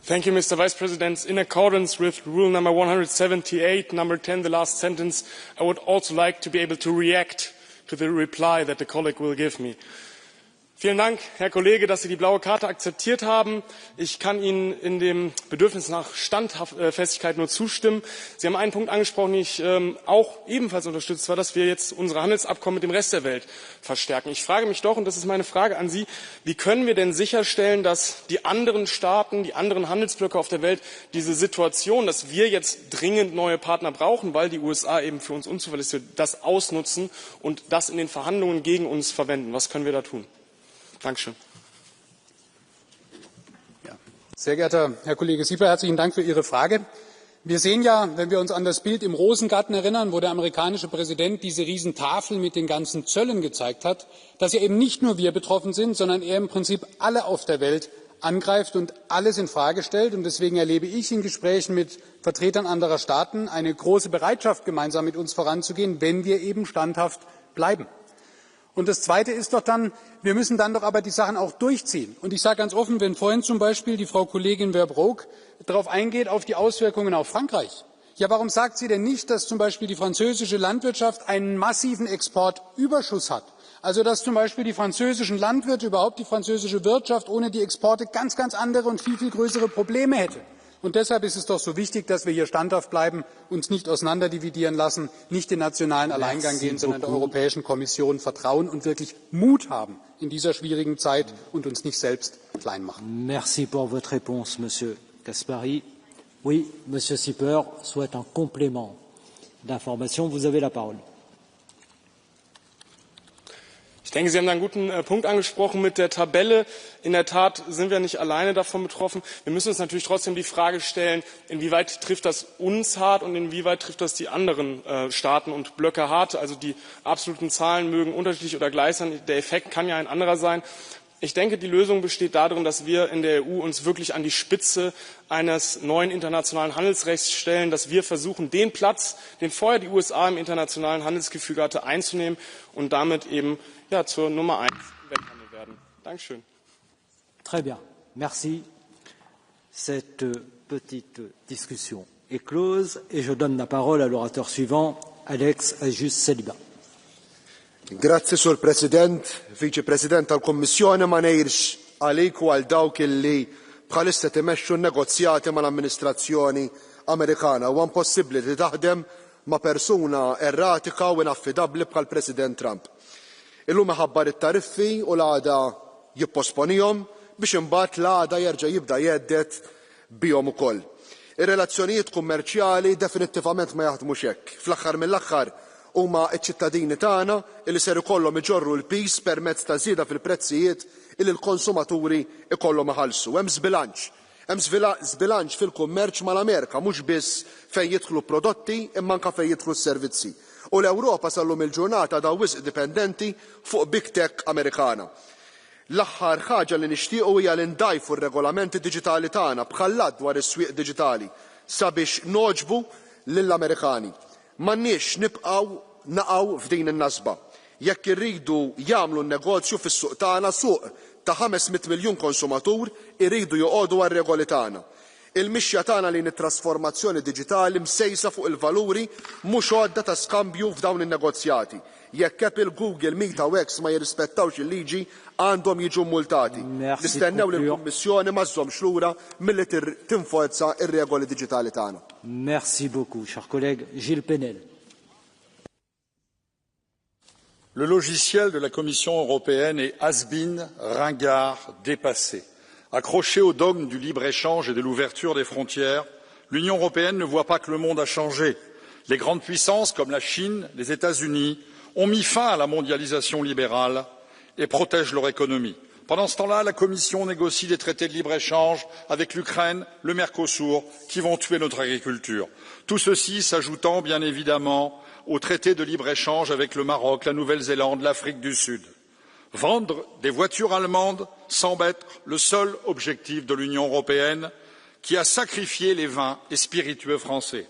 Thank you, Mr. Vice President. In accordance with Rule number 178, number 10, the last sentence, I would also like to be able to react to the reply that the colleague will give me. Vielen Dank, Herr Kollege, dass Sie die blaue Karte akzeptiert haben. Ich kann Ihnen in dem Bedürfnis nach Standfestigkeit nur zustimmen. Sie haben einen Punkt angesprochen, den ich auch ebenfalls unterstütze, zwar, dass wir jetzt unsere Handelsabkommen mit dem Rest der Welt verstärken. Ich frage mich doch, und das ist meine Frage an Sie, wie können wir denn sicherstellen, dass die anderen Staaten, die anderen Handelsblöcke auf der Welt diese Situation, dass wir jetzt dringend neue Partner brauchen, weil die USA eben für uns unzuverlässig sind, das ausnutzen und das in den Verhandlungen gegen uns verwenden? Was können wir da tun? Dankeschön. Sehr geehrter Herr Kollege Sieber, herzlichen Dank für Ihre Frage. Wir sehen ja, wenn wir uns an das Bild im Rosengarten erinnern, wo der amerikanische Präsident diese Riesentafel mit den ganzen Zöllen gezeigt hat, dass ja eben nicht nur wir betroffen sind, sondern er im Prinzip alle auf der Welt angreift und alles in Frage stellt. Und deswegen erlebe ich in Gesprächen mit Vertretern anderer Staaten eine große Bereitschaft, gemeinsam mit uns voranzugehen, wenn wir eben standhaft bleiben. Und das Zweite ist doch dann, wir müssen dann doch aber die Sachen auch durchziehen. Und ich sage ganz offen, wenn vorhin zum Beispiel die Frau Kollegin Verbrugge darauf eingeht, auf die Auswirkungen auf Frankreich. Ja, warum sagt sie denn nicht, dass zum Beispiel die französische Landwirtschaft einen massiven Exportüberschuss hat? Also dass zum Beispiel die französischen Landwirte, überhaupt die französische Wirtschaft ohne die Exporte ganz andere und viel größere Probleme hätte. Und deshalb ist es doch so wichtig, dass wir hier standhaft bleiben, uns nicht auseinanderdividieren lassen, nicht den nationalen Alleingang gehen, sondern der Europäischen Kommission vertrauen und wirklich Mut haben in dieser schwierigen Zeit und uns nicht selbst klein machen. Merci pour votre réponse, Monsieur Kaspari. Oui, Monsieur Sipper souhaite un complément d'information. Vous avez la parole. Ich denke, Sie haben da einen guten Punkt angesprochen mit der Tabelle. In der Tat sind wir nicht alleine davon betroffen. Wir müssen uns natürlich trotzdem die Frage stellen, inwieweit trifft das uns hart und inwieweit trifft das die anderen Staaten und Blöcke hart. Also die absoluten Zahlen mögen unterschiedlich oder gleich sein. Der Effekt kann ja ein anderer sein. Ich denke, die Lösung besteht darin, dass wir in der EU uns wirklich an die Spitze eines neuen internationalen Handelsrechts stellen, dass wir versuchen, den Platz, den vorher die USA im internationalen Handelsgefüge hatte, einzunehmen und damit eben zur Nummer 1 im Welthandel werden. Dankeschön. Très bien. Merci. Cette petite discussion est close et je donne la parole à l'orateur suivant, Alex Agius-Saliba. Grazzi, Sur President, Vice President tal-Kommissjoni, ma ngħidx għalik u għal dawk illi bħalissa timexxu n-negozjati mal-amministrazzjoni Amerikana. Huwa impossibbli li taħdem ma' persuna erratika u inaffidabbli bħal President Trump. Illum iħabbar it-tariffi u l-għada jipposponihom biex imbagħad l-għada jerġa' jibda jgħeddet bihom ukoll. Ir-relazzjonijiet kummerċjali definittivament ma jaħdmux hekk. Fl-aħħar mill-aħħar huma ċ-ċittadini tagħna li ser ikollhom iġorru l-peace permezz ta' żieda fil-prezzijiet li l-konsumaturi ikollhom iħallsu. Hemm żbilanċ. Hemm żbilanċ fil-kummerċ mal-Amerika mhux biss fejn jidħlu prodotti imma anke fejn jidħlu s-servizzi. U l-Ewropa sallum il-ġurnata da wisq dipendenti fuq big tech Amerikana. L-aħħar ħaġa li nixtiequ hija li ndajfu r-regolamenti diġitali tagħna bħallat dwar is-swieq diġitali sabiex noġbu lill-Amerikani. M'għandniex naqgħu f'din in-nasba. Jekk irridu jagħmlu n-negozju fis-suq tagħna suq ta' 500 miljun konsumatur iridu joqogħdu għar-regoli tagħna. Il-mixja tagħna lejn it-trasformazzjoni diġitali msejsa fuq il-valuri mhux għodda ta' skambju f'dawn in-negozjati. Jekk Apple, Google, Meta u X ma jirrispettawx il-liġi għandhom jiġu multati. Nistennew li l-Kummissjoni ma żżommx lura milli tinforza ir-regoli diġitali tagħna. Merci beaucoup, cher collègue. Gilles Penel. Le logiciel de la Commission européenne est has-been, ringard, dépassé. Accroché au dogme du libre-échange et de l'ouverture des frontières, l'Union européenne ne voit pas que le monde a changé. Les grandes puissances comme la Chine, les États-Unis ont mis fin à la mondialisation libérale et protègent leur économie. Pendant ce temps-là, la Commission négocie des traités de libre-échange avec l'Ukraine, le Mercosur, qui vont tuer notre agriculture. Tout ceci s'ajoutant, bien évidemment, aux traités de libre-échange avec le Maroc, la Nouvelle-Zélande, l'Afrique du Sud. Vendre des voitures allemandes semble être le seul objectif de l'Union européenne, qui a sacrifié les vins et spiritueux français.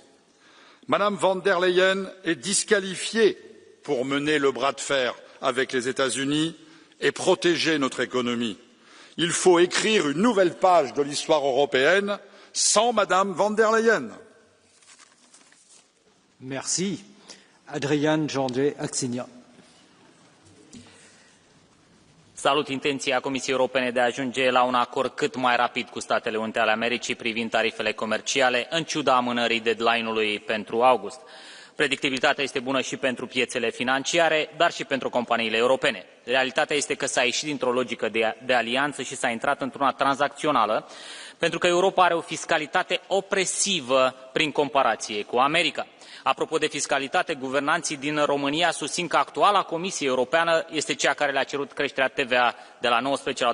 Madame von der Leyen est disqualifiée pour mener le bras de fer avec les États-Unis et protéger notre économie. Il faut écrire une nouvelle page de l'histoire européenne sans Madame von der Leyen. Merci. Adrian George Axigna. Salut intenția Comisiei Europene de a ajunge la un acord cât mai rapid cu Statele Unite ale Americii privind tarifele comerciale, în ciuda amânării deadline-ului pentru august. Predictibilitatea este bună și pentru piețele financiare, dar și pentru companiile europene. Realitatea este că s-a ieșit dintr-o logică de alianță și s-a intrat într-una tranzacțională, pentru că Europa are o fiscalitate opresivă prin comparație cu America. Apropo de fiscalitate, guvernanții din România susțin că actuala Comisie Europeană este cea care le-a cerut creșterea TVA de la 19 la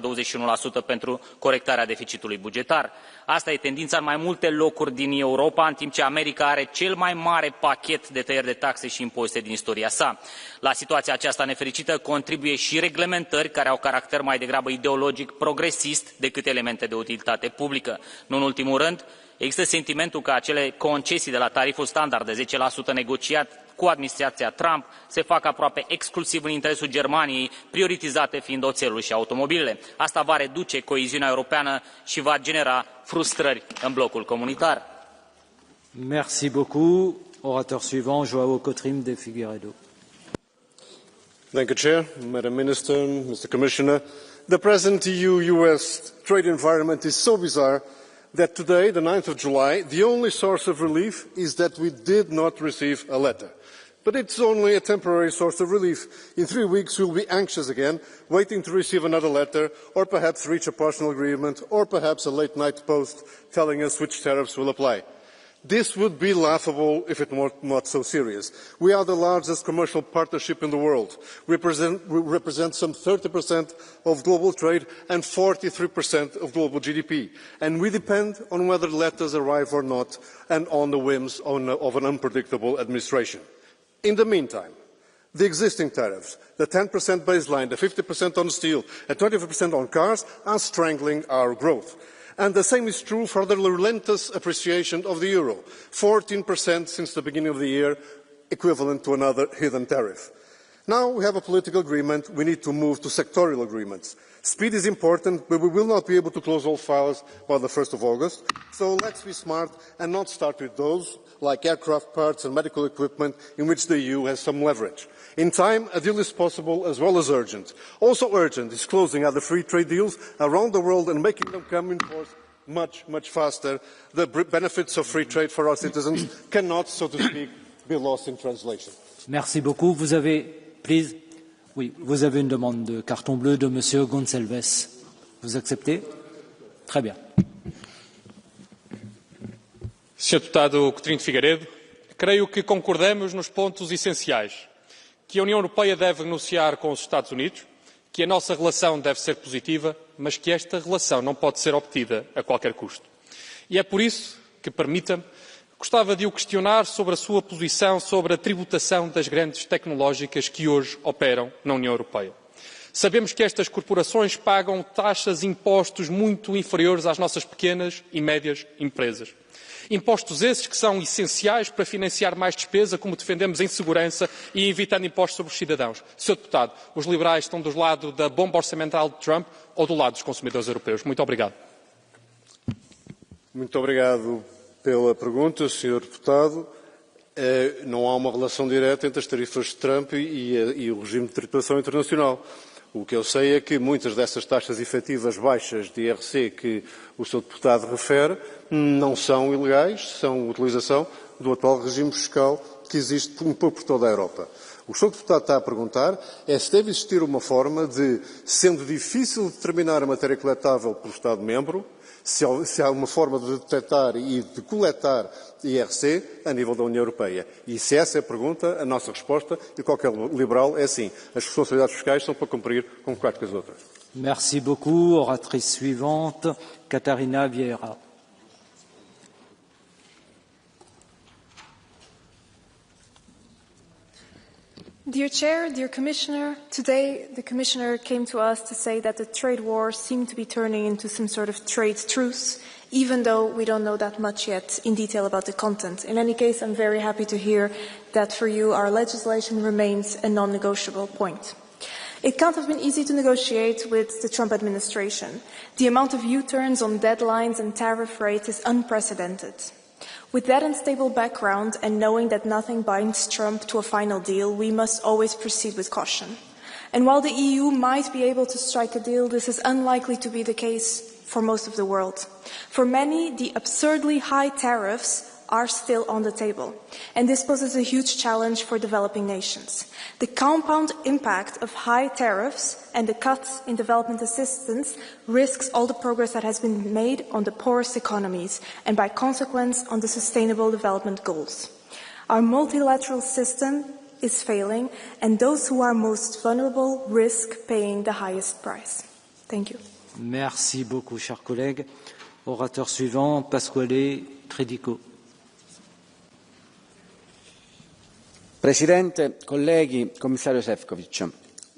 21% pentru corectarea deficitului bugetar. Asta e tendința în mai multe locuri din Europa, în timp ce America are cel mai mare pachet de tăieri de taxe și impozite din istoria sa. La situația aceasta nefericită contribuie și reglementări care au caracter mai degrabă ideologic progresist decât elemente de utilitate publică. Nu în ultimul rând, există sentimentul că acele concesii de la tariful standard de 10% negociat cu administrația Trump se fac aproape exclusiv în interesul Germaniei, prioritizate fiind oțelul și automobilele. Asta va reduce coeziunea europeană și va genera frustrări în blocul comunitar. Merci beaucoup. Orateur suivant, João Cotrim de Figueiredo. Thank you, Chair, Madam Minister, Mr. Commissioner. The present EU-US trade environment is so bizarre that today, the 9th of July, the only source of relief is that we did not receive a letter. But it's only a temporary source of relief. In 3 weeks, we'll be anxious again, waiting to receive another letter, or perhaps reach a partial agreement, or perhaps a late-night post telling us which tariffs will apply. This would be laughable if it were not so serious. We are the largest commercial partnership in the world. We represent some 30% of global trade and 43% of global GDP. And we depend on whether letters arrive or not and on the whims of an unpredictable administration. In the meantime, the existing tariffs, the 10% baseline, the 50% on steel, and 25% on cars are strangling our growth. And the same is true for the relentless appreciation of the euro, 14% since the beginning of the year, equivalent to another hidden tariff. Now we have a political agreement, we need to move to sectorial agreements. Speed is important, but we will not be able to close all files by the 1st of August. So let's be smart and not start with those, like aircraft parts and medical equipment, in which the EU has some leverage. In time, a deal is possible as well as urgent. Also urgent is closing other free trade deals around the world and making them come in force much, much faster. The benefits of free trade for our citizens cannot, so to speak, be lost in translation. Merci beaucoup. Vous avez une demande de carton bleu de Monsieur Gonçalves. Vous acceptez? Très bien. Sr. Deputado Coutinho de Figueiredo, Creio que concordamos nos pontos essenciais, que a União Europeia deve negociar com os Estados Unidos, que a nossa relação deve ser positiva, mas que esta relação não pode ser obtida a qualquer custo. E é por isso que, permita-me, gostava de o questionar sobre a sua posição sobre a tributação das grandes tecnológicas que hoje operam na União Europeia. Sabemos que estas corporações pagam taxas e impostos muito inferiores às nossas pequenas e médias empresas. Impostos esses que são essenciais para financiar mais despesa, como defendemos em segurança e evitando impostos sobre os cidadãos. Sr. Deputado, os liberais estão do lado da bomba orçamental de Trump ou do lado dos consumidores europeus? Muito obrigado. Muito obrigado pela pergunta, Sr. Deputado. Não há uma relação direta entre as tarifas de Trump e o regime de tributação internacional. O que eu sei é que muitas dessas taxas efetivas baixas de IRC que o Sr. Deputado refere não são ilegais, são utilização do atual regime fiscal que existe um pouco por toda a Europa. O que o Sr. Deputado está a perguntar é se deve existir uma forma de, sendo difícil determinar a matéria coletável pelo Estado-membro, se há uma forma de detectar e de coletar IRC a nível da União Europeia. E se essa é a pergunta, a nossa resposta, e qualquer liberal, é sim. As responsabilidades fiscais são para cumprir como qualquer outras. Merci beaucoup. Oratrice suivante, Catarina Vieira. Dear Chair, dear Commissioner, today the Commissioner came to us to say that the trade war seemed to be turning into some sort of trade truce, even though we don't know that much yet in detail about the content. In any case, I'm very happy to hear that for you our legislation remains a non-negotiable point. It can't have been easy to negotiate with the Trump administration. The amount of U-turns on deadlines and tariff rates is unprecedented. With that unstable background and knowing that nothing binds Trump to a final deal, we must always proceed with caution. And while the EU might be able to strike a deal, this is unlikely to be the case for most of the world. For many, the absurdly high tariffs are still on the table, and this poses a huge challenge for developing nations. The compound impact of high tariffs and the cuts in development assistance risks all the progress that has been made on the poorest economies and by consequence on the sustainable development goals. Our multilateral system is failing and those who are most vulnerable risk paying the highest price. Thank you. Merci beaucoup, chers collègues. Orateur suivant, Pasquale Tridico. Presidente, colleghi, commissario Sefcovic,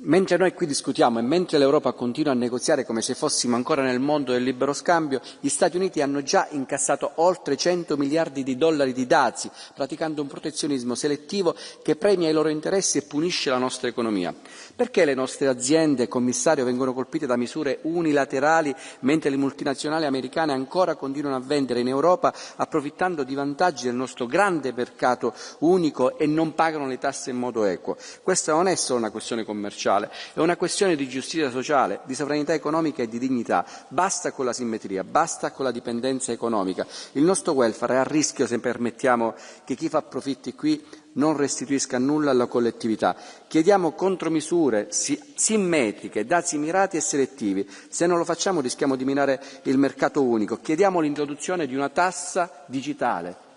mentre noi qui discutiamo e mentre l'Europa continua a negoziare come se fossimo ancora nel mondo del libero scambio, gli Stati Uniti hanno già incassato oltre 100 miliardi di dollari di dazi, praticando un protezionismo selettivo che premia i loro interessi e punisce la nostra economia. Perché le nostre aziende, commissario, vengono colpite da misure unilaterali mentre le multinazionali americane ancora continuano a vendere in Europa approfittando di vantaggi del nostro grande mercato unico e non pagano le tasse in modo equo? Questa non è solo una questione commerciale, è una questione di giustizia sociale, di sovranità economica e di dignità. Basta con la simmetria, basta con la dipendenza economica. Il nostro welfare è a rischio se permettiamo che chi fa profitti qui non restituisca nulla alla collettività. Chiediamo contromisure simmetriche, dazi mirati e selettivi. Se non lo facciamo rischiamo di minare il mercato unico. Chiediamo l'introduzione di una tassa digitale.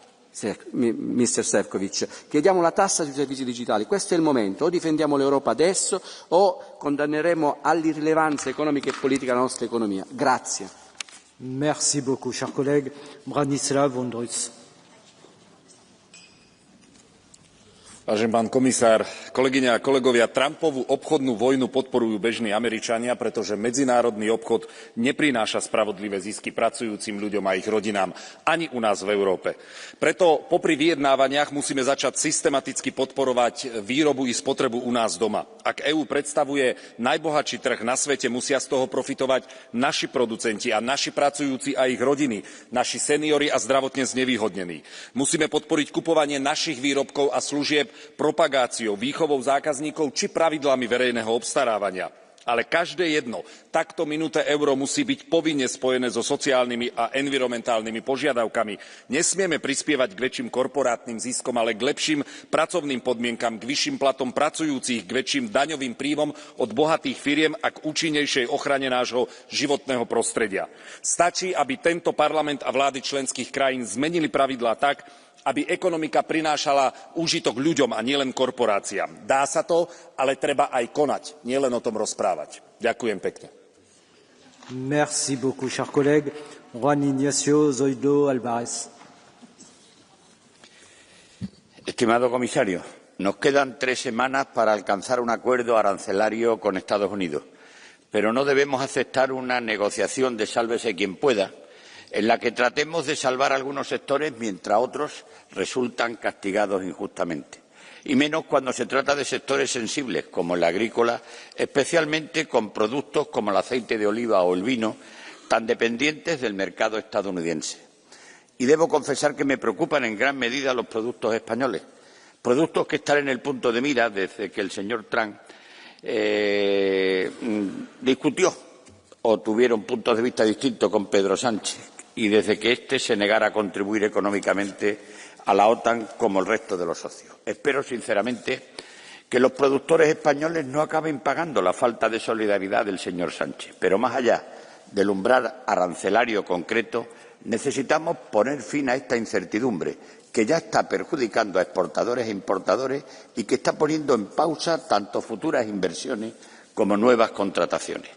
Mr. Sefcovic, chiediamo la tassa sui servizi digitali. Questo è il momento. O difendiamo l'Europa adesso o condanneremo all'irrilevanza economica e politica la nostra economia. Grazie. Merci beaucoup, chers collègues. Branislav Vondrus. Vážený pán komisár, kolegyne a kolegovia, Trumpovú obchodnú vojnu podporujú bežní Američania, pretože medzinárodný obchod neprináša spravodlivé zisky pracujúcim ľuďom a ich rodinám ani u nás v Európe. Preto popri vyjednávaniach musíme začať systematicky podporovať výrobu i spotrebu u nás doma. Ak EÚ predstavuje najbohatší trh na svete, musia z toho profitovať naši producenti a naši pracujúci a ich rodiny, naši seniori a zdravotne znevýhodnení. Musíme podporiť kupovanie našich výrobkov a služieb propagáciou, výchovou zákazníkov či pravidlami verejného obstarávania. Ale každé jedno takto minuté euro musí byť povinne spojené so sociálnymi a environmentálnymi požiadavkami. Nesmieme prispievať k väčším korporátnym ziskom, ale k lepším pracovným podmienkam, k vyšším platom pracujúcich, k väčším daňovým príjmom od bohatých firiem a k účinnejšej ochrane nášho životného prostredia. Stačí, aby tento parlament a vlády členských krajín zmenili pravidlá tak, aby ekonomika prinášala úžitok ľuďom a nielen korporáciám. Dá sa to, ale treba aj konať, nielen o tom rozprávať. Ďakujem pekne. Merci beaucoup, cher collègue. Juan Ignacio Zoido Álvarez. Estimado comisario, nos quedan 3 semanas para alcanzar un acuerdo arancelario con Estados Unidos, pero no debemos aceptar una negociación de sálvese quien pueda, en la que tratemos de salvar algunos sectores mientras otros resultan castigados injustamente. Y menos cuando se trata de sectores sensibles, como el agrícola, especialmente con productos como el aceite de oliva o el vino, tan dependientes del mercado estadounidense. Y debo confesar que me preocupan en gran medida los productos españoles, productos que están en el punto de mira desde que el señor Trump discutió o tuvieron puntos de vista distintos con Pedro Sánchez y desde que éste se negara a contribuir económicamente a la OTAN como el resto de los socios. Espero sinceramente que los productores españoles no acaben pagando la falta de solidaridad del señor Sánchez, pero más allá del umbral arancelario concreto, necesitamos poner fin a esta incertidumbre que ya está perjudicando a exportadores e importadores y que está poniendo en pausa tanto futuras inversiones como nuevas contrataciones.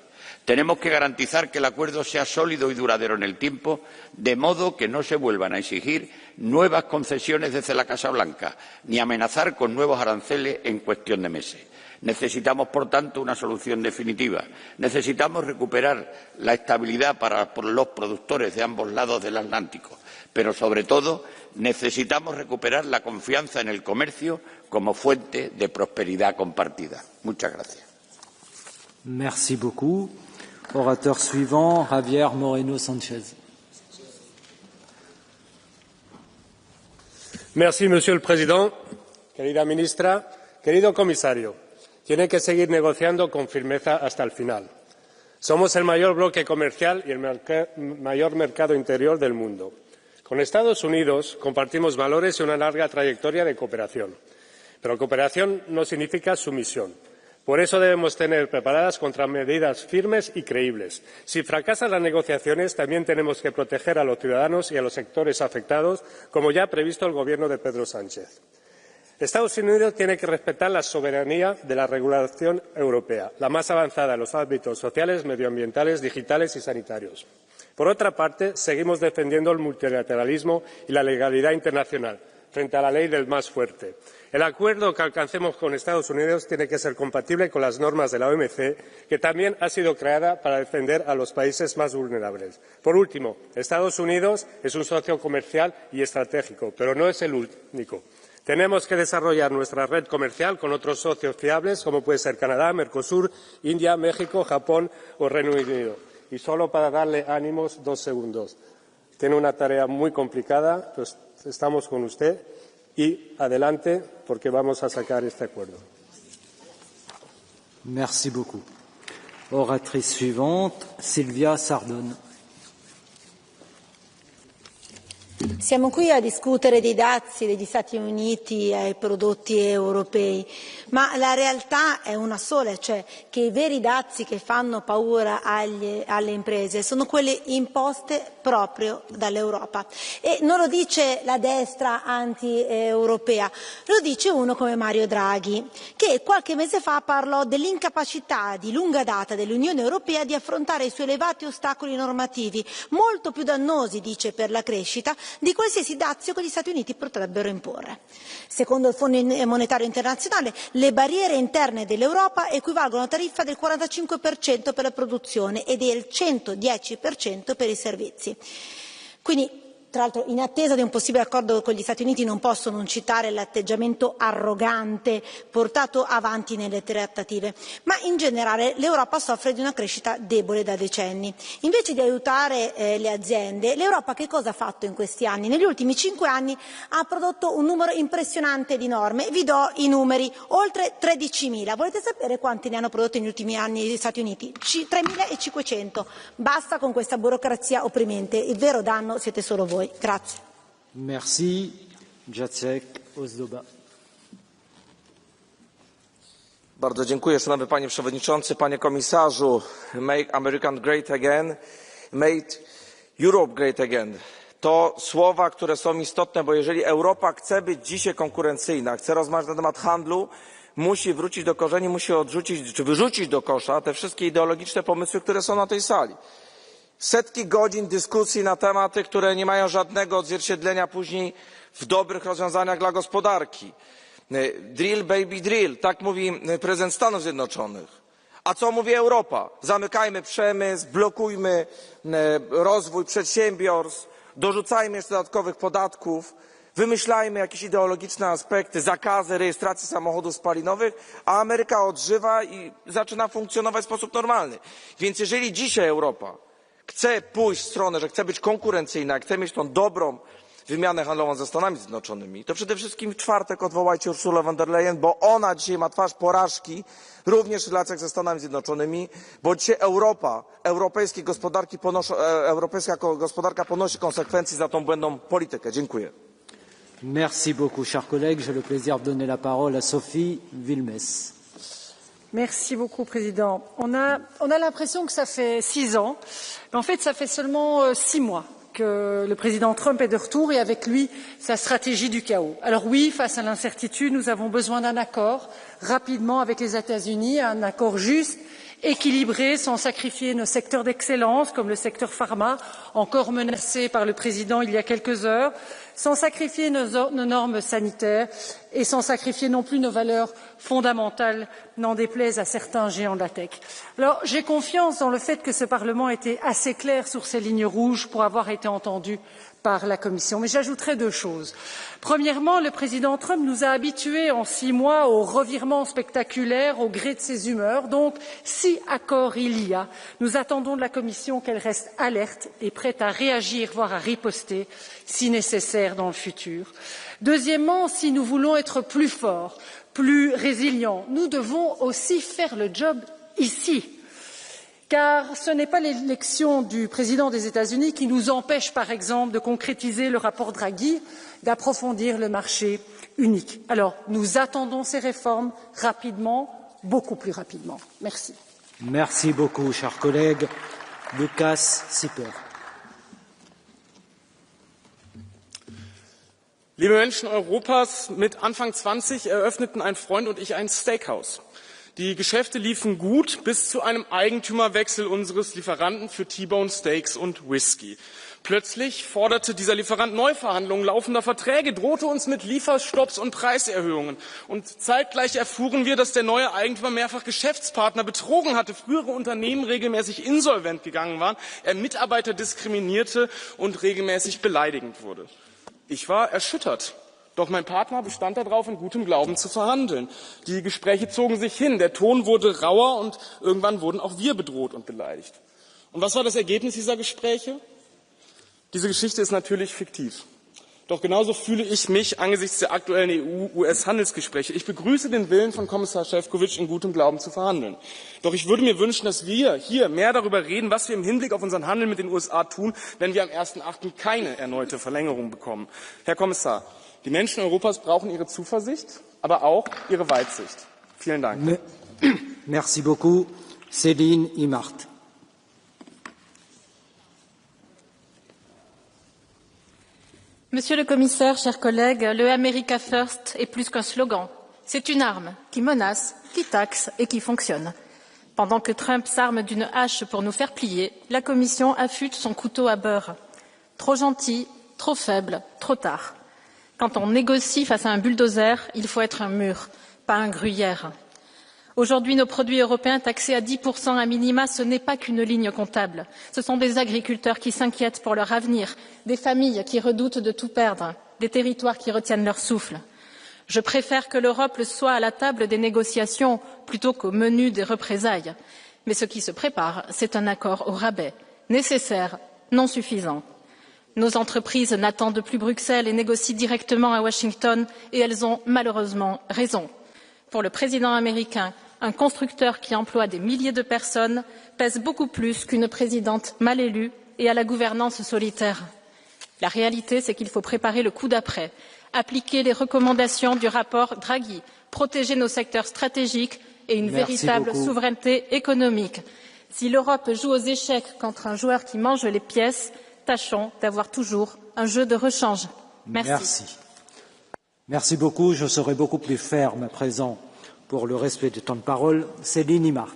Tenemos que garantizar que el acuerdo sea sólido y duradero en el tiempo, de modo que no se vuelvan a exigir nuevas concesiones desde la Casa Blanca, ni amenazar con nuevos aranceles en cuestión de meses. Necesitamos, por tanto, una solución definitiva. Necesitamos recuperar la estabilidad para los productores de ambos lados del Atlántico, pero, sobre todo, necesitamos recuperar la confianza en el comercio como fuente de prosperidad compartida. Muchas gracias. Merci beaucoup. Orateur suivant, Javier Moreno Sánchez. Merci, Monsieur le Président. Querida ministra, querido comisario, tiene que seguir negociando con firmeza hasta el final. Somos el mayor bloque comercial y el mayor mercado interior del mundo. Con Estados Unidos compartimos valores y una larga trayectoria de cooperación. Pero cooperación no significa sumisión. Por eso debemos tener preparadas contramedidas firmes y creíbles. Si fracasan las negociaciones, también tenemos que proteger a los ciudadanos y a los sectores afectados, como ya ha previsto el Gobierno de Pedro Sánchez. Estados Unidos tiene que respetar la soberanía de la regulación europea, la más avanzada en los ámbitos sociales, medioambientales, digitales y sanitarios. Por otra parte, seguimos defendiendo el multilateralismo y la legalidad internacional frente a la ley del más fuerte. El acuerdo que alcancemos con Estados Unidos tiene que ser compatible con las normas de la OMC, que también ha sido creada para defender a los países más vulnerables. Por último, Estados Unidos es un socio comercial y estratégico, pero no es el único. Tenemos que desarrollar nuestra red comercial con otros socios fiables, como puede ser Canadá, Mercosur, India, México, Japón o Reino Unido. Y solo para darle ánimos, 2 segundos. Tiene una tarea muy complicada, pues estamos con usted y adelante porque vamos a sacar este acuerdo. Merci beaucoup. Oratrice suivante, Silvia Sardone. Siamo qui a discutere dei dazi degli Stati Uniti ai prodotti europei, ma la realtà è una sola, cioè che i veri dazi che fanno paura alle imprese sono quelli imposte proprio dall'Europa. E non lo dice la destra anti-europea, lo dice uno come Mario Draghi, che qualche mese fa parlò dell'incapacità di lunga data dell'Unione Europea di affrontare i suoi elevati ostacoli normativi, molto più dannosi, dice, per la crescita, di qualsiasi dazio che gli Stati Uniti potrebbero imporre. Secondo il Fondo Monetario Internazionale, le barriere interne dell'Europa equivalgono a una tariffa del 45% per la produzione e del 110% per i servizi. Quindi, tra l'altro, in attesa di un possibile accordo con gli Stati Uniti non posso non citare l'atteggiamento arrogante portato avanti nelle trattative, ma in generale l'Europa soffre di una crescita debole da decenni. Invece di aiutare le aziende, l'Europa che cosa ha fatto in questi anni? Negli ultimi 5 anni ha prodotto un numero impressionante di norme. Vi do i numeri, oltre 13.000. Volete sapere quanti ne hanno prodotti negli ultimi anni gli Stati Uniti? 3.500. Basta con questa burocrazia opprimente. Il vero danno siete solo voi. Grazie. Merci. Jacek Ozdoba. Bardzo dziękuję, szanowny panie przewodniczący, panie komisarzu. Make America great again, make Europe great again. to słowa, które są istotne, bo jeżeli Europa chce być dzisiaj konkurencyjna, chce rozmawiać na temat handlu, musi wrócić do korzeni, musi odrzucić czy wyrzucić do kosza te wszystkie ideologiczne pomysły, które są na tej sali. Setki godzin dyskusji na tematy, które nie mają żadnego odzwierciedlenia później w dobrych rozwiązaniach dla gospodarki. Drill baby drill, tak mówi prezydent Stanów Zjednoczonych. A co mówi Europa? Zamykajmy przemysł, blokujmy rozwój przedsiębiorstw, dorzucajmy jeszcze dodatkowych podatków, wymyślajmy jakieś ideologiczne aspekty, zakazy rejestracji samochodów spalinowych, a Ameryka odżywa i zaczyna funkcjonować w sposób normalny. Więc jeżeli dzisiaj Europa chce pójść w stronę, że chce być konkurencyjna, chce mieć tą dobrą wymianę handlową ze Stanami Zjednoczonymi, to przede wszystkim w czwartek odwołajcie Ursulę von der Leyen, bo ona dzisiaj ma twarz porażki również w relacjach ze Stanami Zjednoczonymi, bo dzisiaj europejska gospodarka ponosi konsekwencje za tą błędną politykę. Dziękuję. Merci beaucoup, chers collègues. J'ai le plaisir de donner la parole à Sophie Wilmès. Merci beaucoup, Président. On a l'impression que ça fait 6 ans, mais en fait, ça fait seulement 6 mois que le président Trump est de retour et avec lui sa stratégie du chaos. Alors oui, face à l'incertitude, nous avons besoin d'un accord rapidement avec les États-Unis, un accord juste, équilibré, sans sacrifier nos secteurs d'excellence comme le secteur pharma, encore menacé par le président il y a quelques heures, sans sacrifier nos normes sanitaires et sans sacrifier non plus nos valeurs fondamentales, n'en déplaise à certains géants de la tech. Alors, j'ai confiance dans le fait que ce Parlement était assez clair sur ces lignes rouges pour avoir été entendu par la Commission. Mais j'ajouterai 2 choses. Premièrement, le président Trump nous a habitués en 6 mois aux revirements spectaculaires au gré de ses humeurs. Donc, si accord il y a, nous attendons de la Commission qu'elle reste alerte et prête à réagir, voire à riposter, si nécessaire dans le futur. Deuxièmement, si nous voulons être plus forts, plus résilients, nous devons aussi faire le job ici. Car ce n'est pas l'élection du président des États-Unis qui nous empêche, par exemple, de concrétiser le rapport Draghi, d'approfondir le marché unique. Alors, nous attendons ces réformes rapidement, beaucoup plus rapidement. Merci. Merci beaucoup, chers collègues. Lukas Sieper. Liebe Menschen Europas, mit Anfang 20 eröffneten ein Freund und ich ein Steakhouse. Die Geschäfte liefen gut bis zu einem Eigentümerwechsel unseres Lieferanten für T-Bone Steaks und Whisky. Plötzlich forderte dieser Lieferant Neuverhandlungen laufender Verträge, drohte uns mit Lieferstopps und Preiserhöhungen. Und zeitgleich erfuhren wir, dass der neue Eigentümer mehrfach Geschäftspartner betrogen hatte, frühere Unternehmen regelmäßig insolvent gegangen waren, er Mitarbeiter diskriminierte und regelmäßig beleidigend wurde. Ich war erschüttert. Doch mein Partner bestand darauf, in gutem Glauben zu verhandeln. Die Gespräche zogen sich hin, der Ton wurde rauer und irgendwann wurden auch wir bedroht und beleidigt. Und was war das Ergebnis dieser Gespräche? Diese Geschichte ist natürlich fiktiv. Doch genauso fühle ich mich angesichts der aktuellen EU-US-Handelsgespräche. Ich begrüße den Willen von Kommissar Šefčovič, in gutem Glauben zu verhandeln. Doch ich würde mir wünschen, dass wir hier mehr darüber reden, was wir im Hinblick auf unseren Handel mit den USA tun, wenn wir am 1.8. keine erneute Verlängerung bekommen. Herr Kommissar, die Menschen Europas brauchen Ihre Zuversicht, aber auch Ihre Weitsicht. Vielen Dank. Merci beaucoup. Céline Imart. Monsieur le Commissaire, chers collègues, le America First est plus qu'un slogan. C'est une arme qui menace, qui taxe et qui fonctionne. Pendant que Trump s'arme d'une hache pour nous faire plier, la Commission affûte son couteau à beurre. Trop gentil, trop faible, trop tard. Quand on négocie face à un bulldozer, il faut être un mur, pas un gruyère. Aujourd'hui, nos produits européens taxés à 10% à minima, ce n'est pas qu'une ligne comptable. Ce sont des agriculteurs qui s'inquiètent pour leur avenir, des familles qui redoutent de tout perdre, des territoires qui retiennent leur souffle. Je préfère que l'Europe soit à la table des négociations plutôt qu'au menu des représailles. Mais ce qui se prépare, c'est un accord au rabais, nécessaire, non suffisant. Nos entreprises n'attendent plus Bruxelles et négocient directement à Washington, et elles ont malheureusement raison. Pour le président américain, un constructeur qui emploie des milliers de personnes pèse beaucoup plus qu'une présidente mal élue et à la gouvernance solitaire. La réalité, c'est qu'il faut préparer le coup d'après, appliquer les recommandations du rapport Draghi, protéger nos secteurs stratégiques et une véritable souveraineté économique. Si l'Europe joue aux échecs contre un joueur qui mange les pièces, tâchons d'avoir toujours un jeu de rechange. Merci. Merci beaucoup. Je serai beaucoup plus ferme à présent pour le respect du temps de parole. Céline Imart.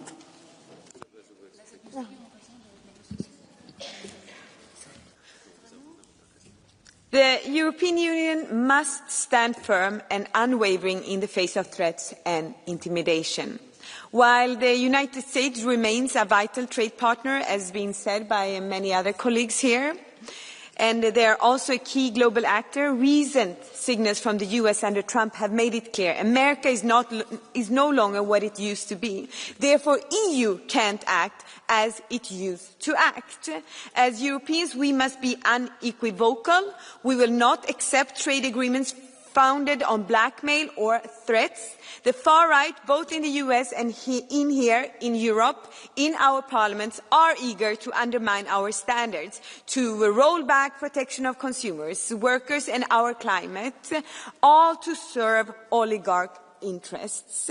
The European Union must stand firm and unwavering in the face of threats and intimidation. While the United States remains a vital trade partner, as has been said by many other colleagues here, and they are also a key global actor, recent signals from the US under Trump have made it clear America is no longer what it used to be. Therefore, EU can't act as it used to act. As Europeans, we must be unequivocal. We will not accept trade agreements founded on blackmail or threats. The far right, both in the US and here in Europe, in our parliaments, are eager to undermine our standards, to roll back protection of consumers, workers and our climate, all to serve oligarch interests.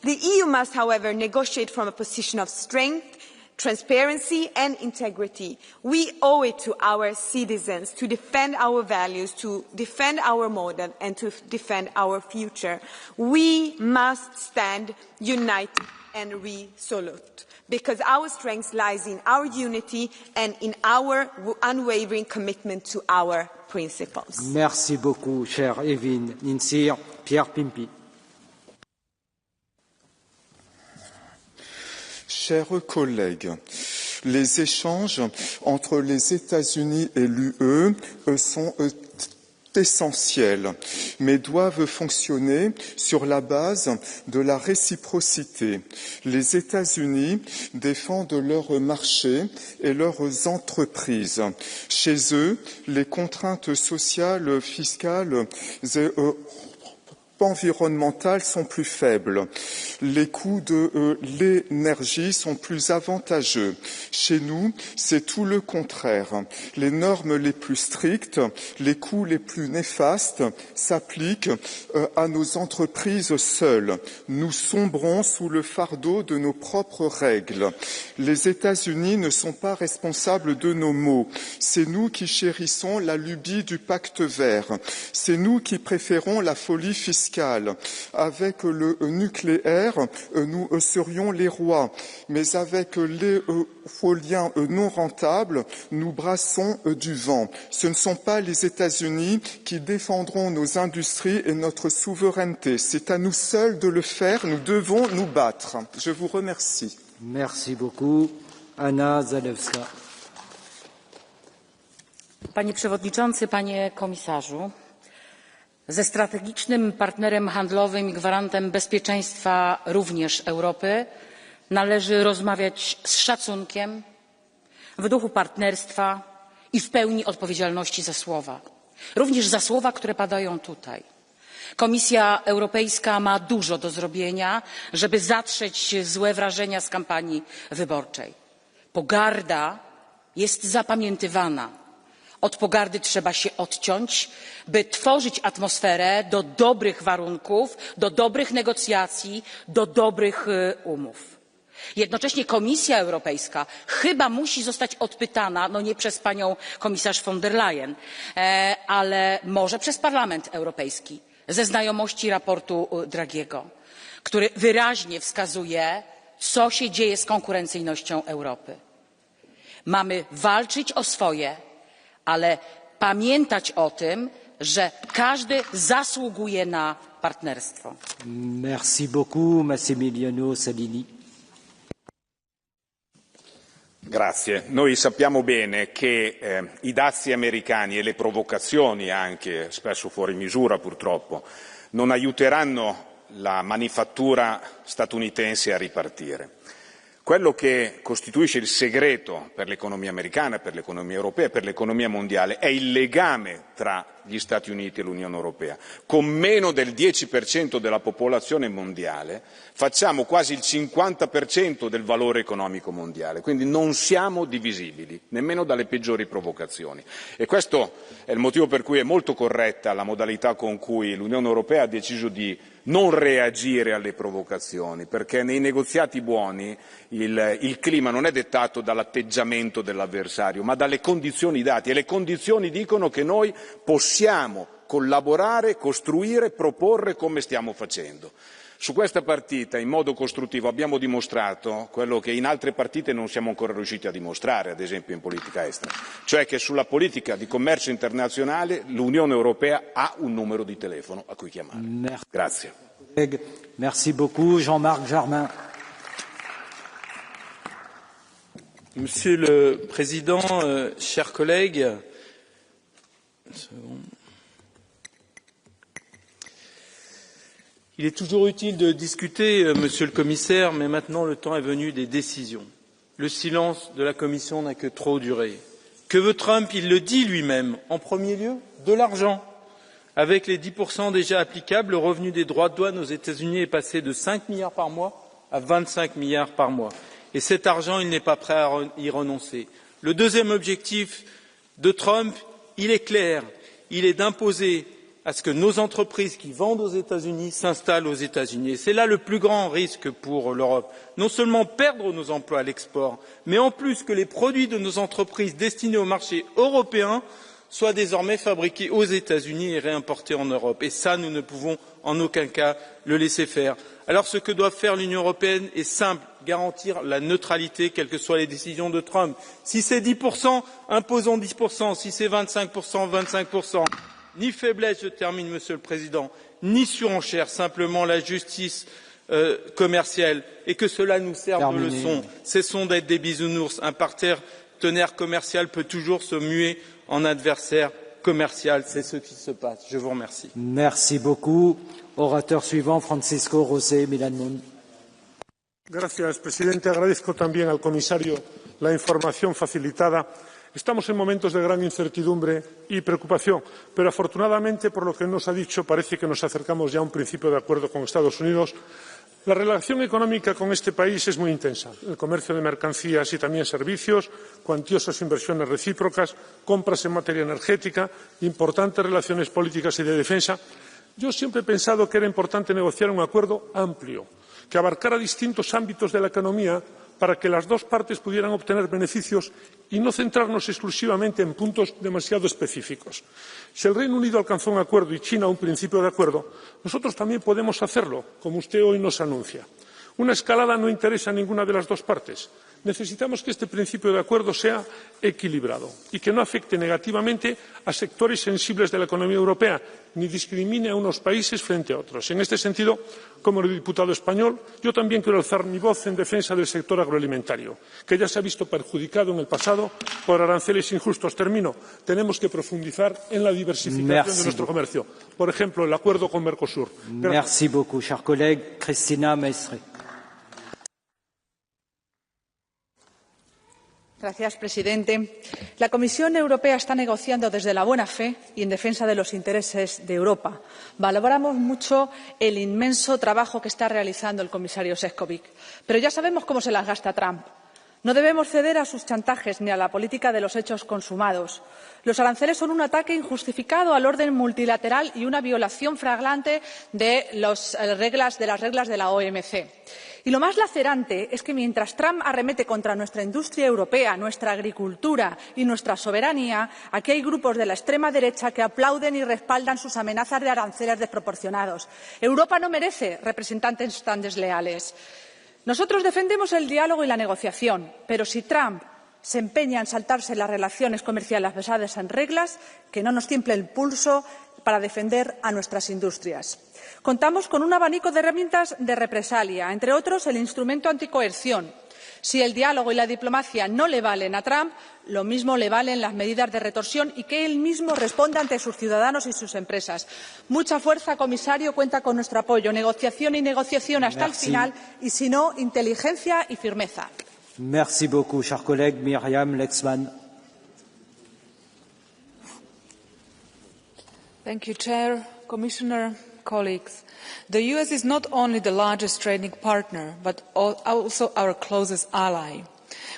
The EU must, however, negotiate from a position of strength, transparency and integrity. We owe it to our citizens to defend our values, to defend our model and to defend our future. We must stand united and resolute, because our strength lies in our unity and in our unwavering commitment to our principles. Merci beaucoup, cher Evelyne Ninsir. Pierre Pimpi. Chers collègues, les échanges entre les États-Unis et l'UE sont essentiels, mais doivent fonctionner sur la base de la réciprocité. Les États-Unis défendent leurs marchés et leurs entreprises. Chez eux, les contraintes sociales, fiscales et environnementales sont plus faibles. Les coûts de l'énergie sont plus avantageux. Chez nous, c'est tout le contraire. Les normes les plus strictes, les coûts les plus néfastes s'appliquent à nos entreprises seules. Nous sombrons sous le fardeau de nos propres règles. Les États-Unis ne sont pas responsables de nos maux. C'est nous qui chérissons la lubie du pacte vert. C'est nous qui préférons la folie fiscale. Avec le nucléaire, nous serions les rois, mais avec l'éolien non rentable, nous brassons du vent. Ce ne sont pas les États-Unis qui défendront nos industries et notre souveraineté. C'est à nous seuls de le faire. Nous devons nous battre. Je vous remercie. Merci beaucoup. Anna Zalewska. Panie Przewodniczący, Panie Komisarzu. Ze strategicznym partnerem handlowym i gwarantem bezpieczeństwa również Europy należy rozmawiać z szacunkiem, w duchu partnerstwa i w pełni odpowiedzialności za słowa. Również za słowa, które padają tutaj. Komisja Europejska ma dużo do zrobienia, żeby zatrzeć złe wrażenia z kampanii wyborczej. Pogarda jest zapamiętywana. Od pogardy trzeba się odciąć, by tworzyć atmosferę do dobrych warunków, do dobrych negocjacji, do dobrych umów. Jednocześnie Komisja Europejska chyba musi zostać odpytana, no nie przez panią komisarz von der Leyen, ale może przez Parlament Europejski, ze znajomości raportu Draghiego, który wyraźnie wskazuje, co się dzieje z konkurencyjnością Europy. Mamy walczyć o swoje, ale pamiętać o tym, że każdy zasługuje na partnerstwo. Merci beaucoup, Massimiliano Salini. Grazie. Noi sappiamo bene che i dazi americani e le provocazioni, anche spesso fuori misura purtroppo, non aiuteranno la manifattura statunitense a ripartire. Quello che costituisce il segreto per l'economia americana, per l'economia europea, per l'economia mondiale è il legame tra gli Stati Uniti e l'Unione Europea. Con meno del 10% della popolazione mondiale facciamo quasi il 50% del valore economico mondiale, quindi non siamo divisibili, nemmeno dalle peggiori provocazioni. E questo è il motivo per cui è molto corretta la modalità con cui l'Unione Europea ha deciso di non reagire alle provocazioni, perché nei negoziati buoni il clima non è dettato dall'atteggiamento dell'avversario, ma dalle condizioni date, e le condizioni dicono che noi possiamo collaborare, costruire, proporre come stiamo facendo. Su questa partita, in modo costruttivo, abbiamo dimostrato quello che in altre partite non siamo ancora riusciti a dimostrare, ad esempio in politica estera, cioè che sulla politica di commercio internazionale l'Unione Europea ha un numero di telefono a cui chiamare. Grazie. Merci beaucoup. Jean-Marc Jarmin. Monsieur le Président, chers collègues, il est toujours utile de discuter, Monsieur le Commissaire, mais maintenant le temps est venu des décisions. Le silence de la Commission n'a que trop duré. Que veut Trump? Il le dit lui-même. En premier lieu, de l'argent. Avec les 10% déjà applicables, le revenu des droits de douane aux États-Unis est passé de 5 milliards par mois à 25 milliards par mois. Et cet argent, il n'est pas prêt à y renoncer. Le deuxième objectif de Trump, il est clair. Il est d'imposer à ce que nos entreprises qui vendent aux États-Unis s'installent aux États-Unis. Et c'est là le plus grand risque pour l'Europe. Non seulement perdre nos emplois à l'export, mais en plus que les produits de nos entreprises destinés au marché européen soient désormais fabriqués aux États-Unis et réimportés en Europe. Et ça, nous ne pouvons en aucun cas le laisser faire. Alors ce que doit faire l'Union européenne est simple, garantir la neutralité, quelles que soient les décisions de Trump. Si c'est 10%, imposons 10%. Si c'est 25%, 25%. Ni faiblesse, je termine, Monsieur le Président, ni surenchère, simplement la justice commerciale, et que cela nous serve de leçon. Cessons d'être des bisounours. Un partenaire commercial peut toujours se muer en adversaire commercial. C'est ce qui se passe. Je vous remercie. Merci beaucoup. Orateur suivant, Francisco José Milán Mon. Gracias, presidente. Agradezco también al comisario la información facilitada. Estamos en momentos de gran incertidumbre y preocupación, pero afortunadamente, por lo que nos ha dicho, parece que nos acercamos ya a un principio de acuerdo con Estados Unidos. La relación económica con este país es muy intensa. El comercio de mercancías y también servicios, cuantiosas inversiones recíprocas, compras en materia energética, importantes relaciones políticas y de defensa. Yo siempre he pensado que era importante negociar un acuerdo amplio, que abarcara distintos ámbitos de la economía para que las dos partes pudieran obtener beneficios y no centrarnos exclusivamente en puntos demasiado específicos. Si el Reino Unido alcanzó un acuerdo y China un principio de acuerdo, nosotros también podemos hacerlo, como usted hoy nos anuncia. Una escalada no interesa a ninguna de las dos partes. Necesitamos que este principio de acuerdo sea equilibrado y que no afecte negativamente a sectores sensibles de la economía europea ni discrimine a unos países frente a otros. En este sentido, como diputado español, yo también quiero alzar mi voz en defensa del sector agroalimentario, que ya se ha visto perjudicado en el pasado por aranceles injustos. Termino. Tenemos que profundizar en la diversificación de nuestro comercio. Por ejemplo, el acuerdo con Mercosur. Merci beaucoup, cher collègue. Cristina Maestre. Señor presidente, la Comisión Europea está negociando desde la buena fe y en defensa de los intereses de Europa. Valoramos mucho el inmenso trabajo que está realizando el comisario Sefcovic, pero ya sabemos cómo se las gasta Trump. No debemos ceder a sus chantajes ni a la política de los hechos consumados. Los aranceles son un ataque injustificado al orden multilateral y una violación flagrante de las reglas de la OMC. Y lo más lacerante es que mientras Trump arremete contra nuestra industria europea, nuestra agricultura y nuestra soberanía, aquí hay grupos de la extrema derecha que aplauden y respaldan sus amenazas de aranceles desproporcionados. Europa no merece representantes tan desleales. Nosotros defendemos el diálogo y la negociación, pero si Trump se empeña en saltarse las relaciones comerciales basadas en reglas, que no nos tiemble el pulso para defender a nuestras industrias. Contamos con un abanico de herramientas de represalia, entre otros el instrumento anticoerción. Si el diálogo y la diplomacia no le valen a Trump, lo mismo le valen las medidas de retorsión y que él mismo responda ante sus ciudadanos y sus empresas. Mucha fuerza, comisario, cuenta con nuestro apoyo. Negociación y negociación hasta el final y, si no, inteligencia y firmeza. Merci beaucoup, cher collègue. Myriam Lexman. Thank you, Chair, Commissioner, colleagues. The US is not only the largest trading partner, but also our closest ally.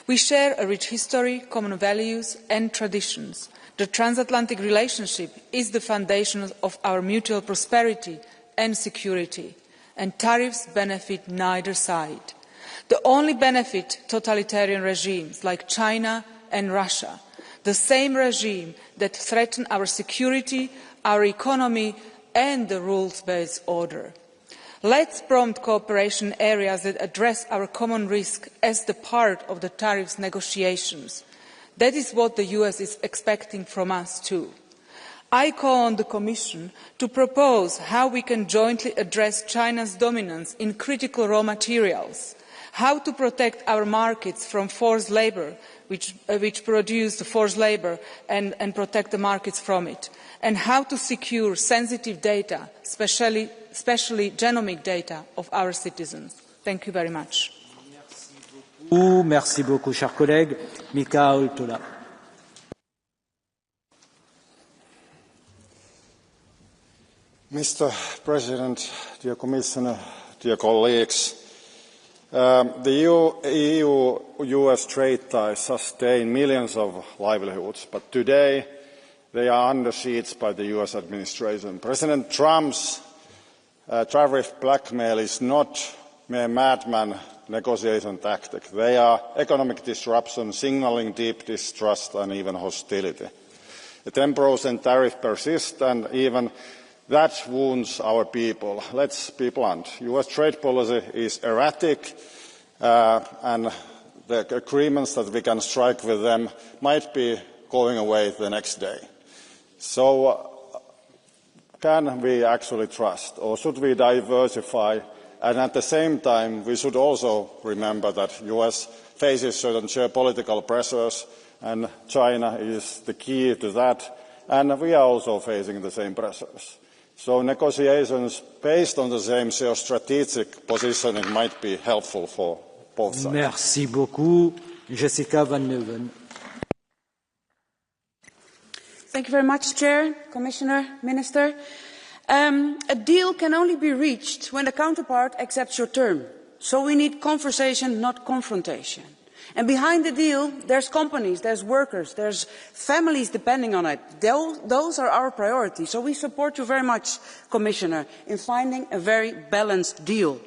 We share a rich history, common values and traditions. The transatlantic relationship is the foundation of our mutual prosperity and security. and tariffs benefit neither side. The only benefit totalitarian regimes like China and Russia, the same regime that threaten our security, our economy and the rules-based order. Let's prompt cooperation in areas that address our common risk as the part of the tariffs negotiations. That is what the US is expecting from us too. I call on the Commission to propose how we can jointly address China's dominance in critical raw materials, how to protect our markets from forced labour, which produce the forced labour, and protect the markets from it, and how to secure sensitive data, especially genomic data of our citizens. Thank you very much. Merci beaucoup, cher collègue. Mika Oltola. Mr. President, dear Commissioner, dear colleagues, the EU-US trade ties sustain millions of livelihoods, but today they are under siege by the US administration. President Trump's tariff blackmail is not mere madman negotiation tactic. They are economic disruption, signalling deep distrust and even hostility. The 10% tariff persists, and even that wounds our people. Let's be blunt. US trade policy is erratic, and the agreements that we can strike with them might be going away the next day. So can we actually trust, or should we diversify? And at the same time, we should also remember that the US faces certain geopolitical pressures, and China is the key to that, and we are also facing the same pressures. So negotiations based on the same geostrategic positioning might be helpful for both sides. Merci beaucoup. Jessica Van Neuven. Thank you very much, Chair, Commissioner, Minister. A deal can only be reached when the counterpart accepts your term. So we need conversation, not confrontation. And behind the deal, there's companies, there's workers, there's families depending on it. Those are our priorities. So we support you very much, Commissioner, in finding a very balanced deal.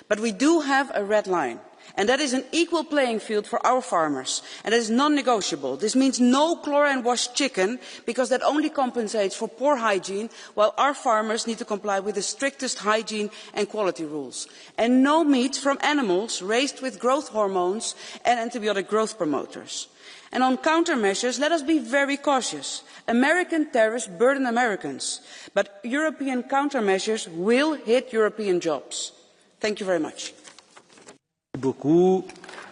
But we do have a red line. And that is an equal playing field for our farmers. And that is non-negotiable. This means no chlorine-washed chicken, because that only compensates for poor hygiene, while our farmers need to comply with the strictest hygiene and quality rules. And no meat from animals raised with growth hormones and antibiotic growth promoters. And on countermeasures, let us be very cautious. American tariffs burden Americans, but European countermeasures will hit European jobs. Thank you very much.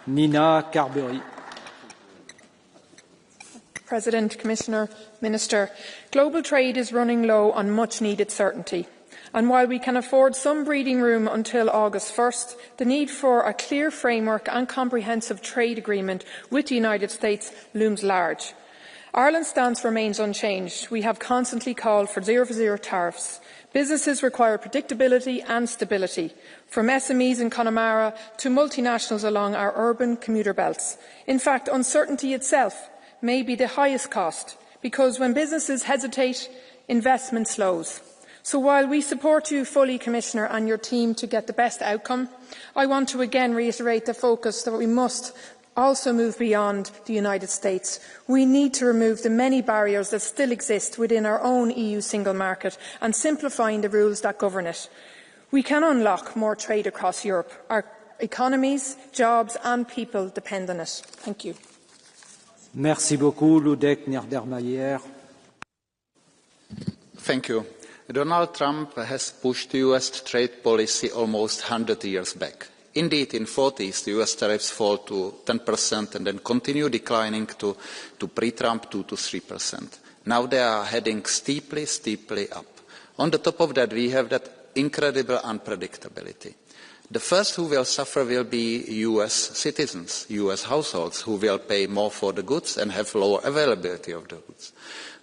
Nina Carberry. President, Commissioner, Minister, global trade is running low on much needed certainty. And while we can afford some breathing room until August 1st, the need for a clear framework and comprehensive trade agreement with the United States looms large. Ireland's stance remains unchanged. We have constantly called for zero tariffs. Businesses require predictability and stability, from SMEs in Connemara to multinationals along our urban commuter belts. In fact, uncertainty itself may be the highest cost, because when businesses hesitate, investment slows. So while we support you fully, Commissioner, and your team to get the best outcome, I want to again reiterate the focus that we must also move beyond the United States. We need to remove the many barriers that still exist within our own EU single market and simplifying the rules that govern it. We can unlock more trade across Europe. Our economies, jobs and people depend on it. Thank you. Merci beaucoup, Ludek Niedermayer. Thank you. Donald Trump has pushed US trade policy almost 100 years back. Indeed, in the 40s, the US tariffs fall to 10% and then continue declining to pre-Trump 2 to 3%. Now they are heading steeply up. On the top of that, we have that incredible unpredictability. The first who will suffer will be US citizens, US households, who will pay more for the goods and have lower availability of the goods.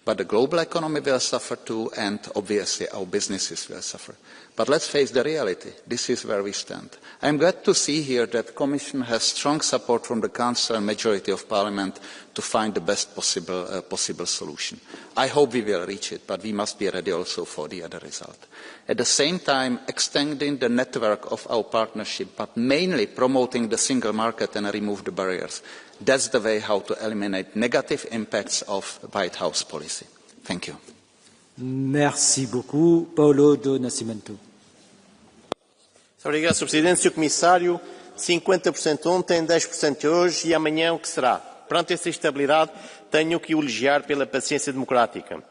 But the global economy will suffer too, and obviously our businesses will suffer. But let's face the reality. This is where we stand. I am glad to see here that the Commission has strong support from the Council and majority of Parliament to find the best possible solution. I hope we will reach it, but we must be ready also for the other result. At the same time, extending the network of our partnership, but mainly promoting the single market and remove the barriers. That's the way how to eliminate negative impacts of White House policy. Thank you. Merci beaucoup. Paulo do Nascimento. Obrigado, Sr. Presidente. Sr. Comissário, 50% ontem, 10% hoje e amanhã o que será? Perante essa instabilidade, tenho que o elogiar pela paciência democrática.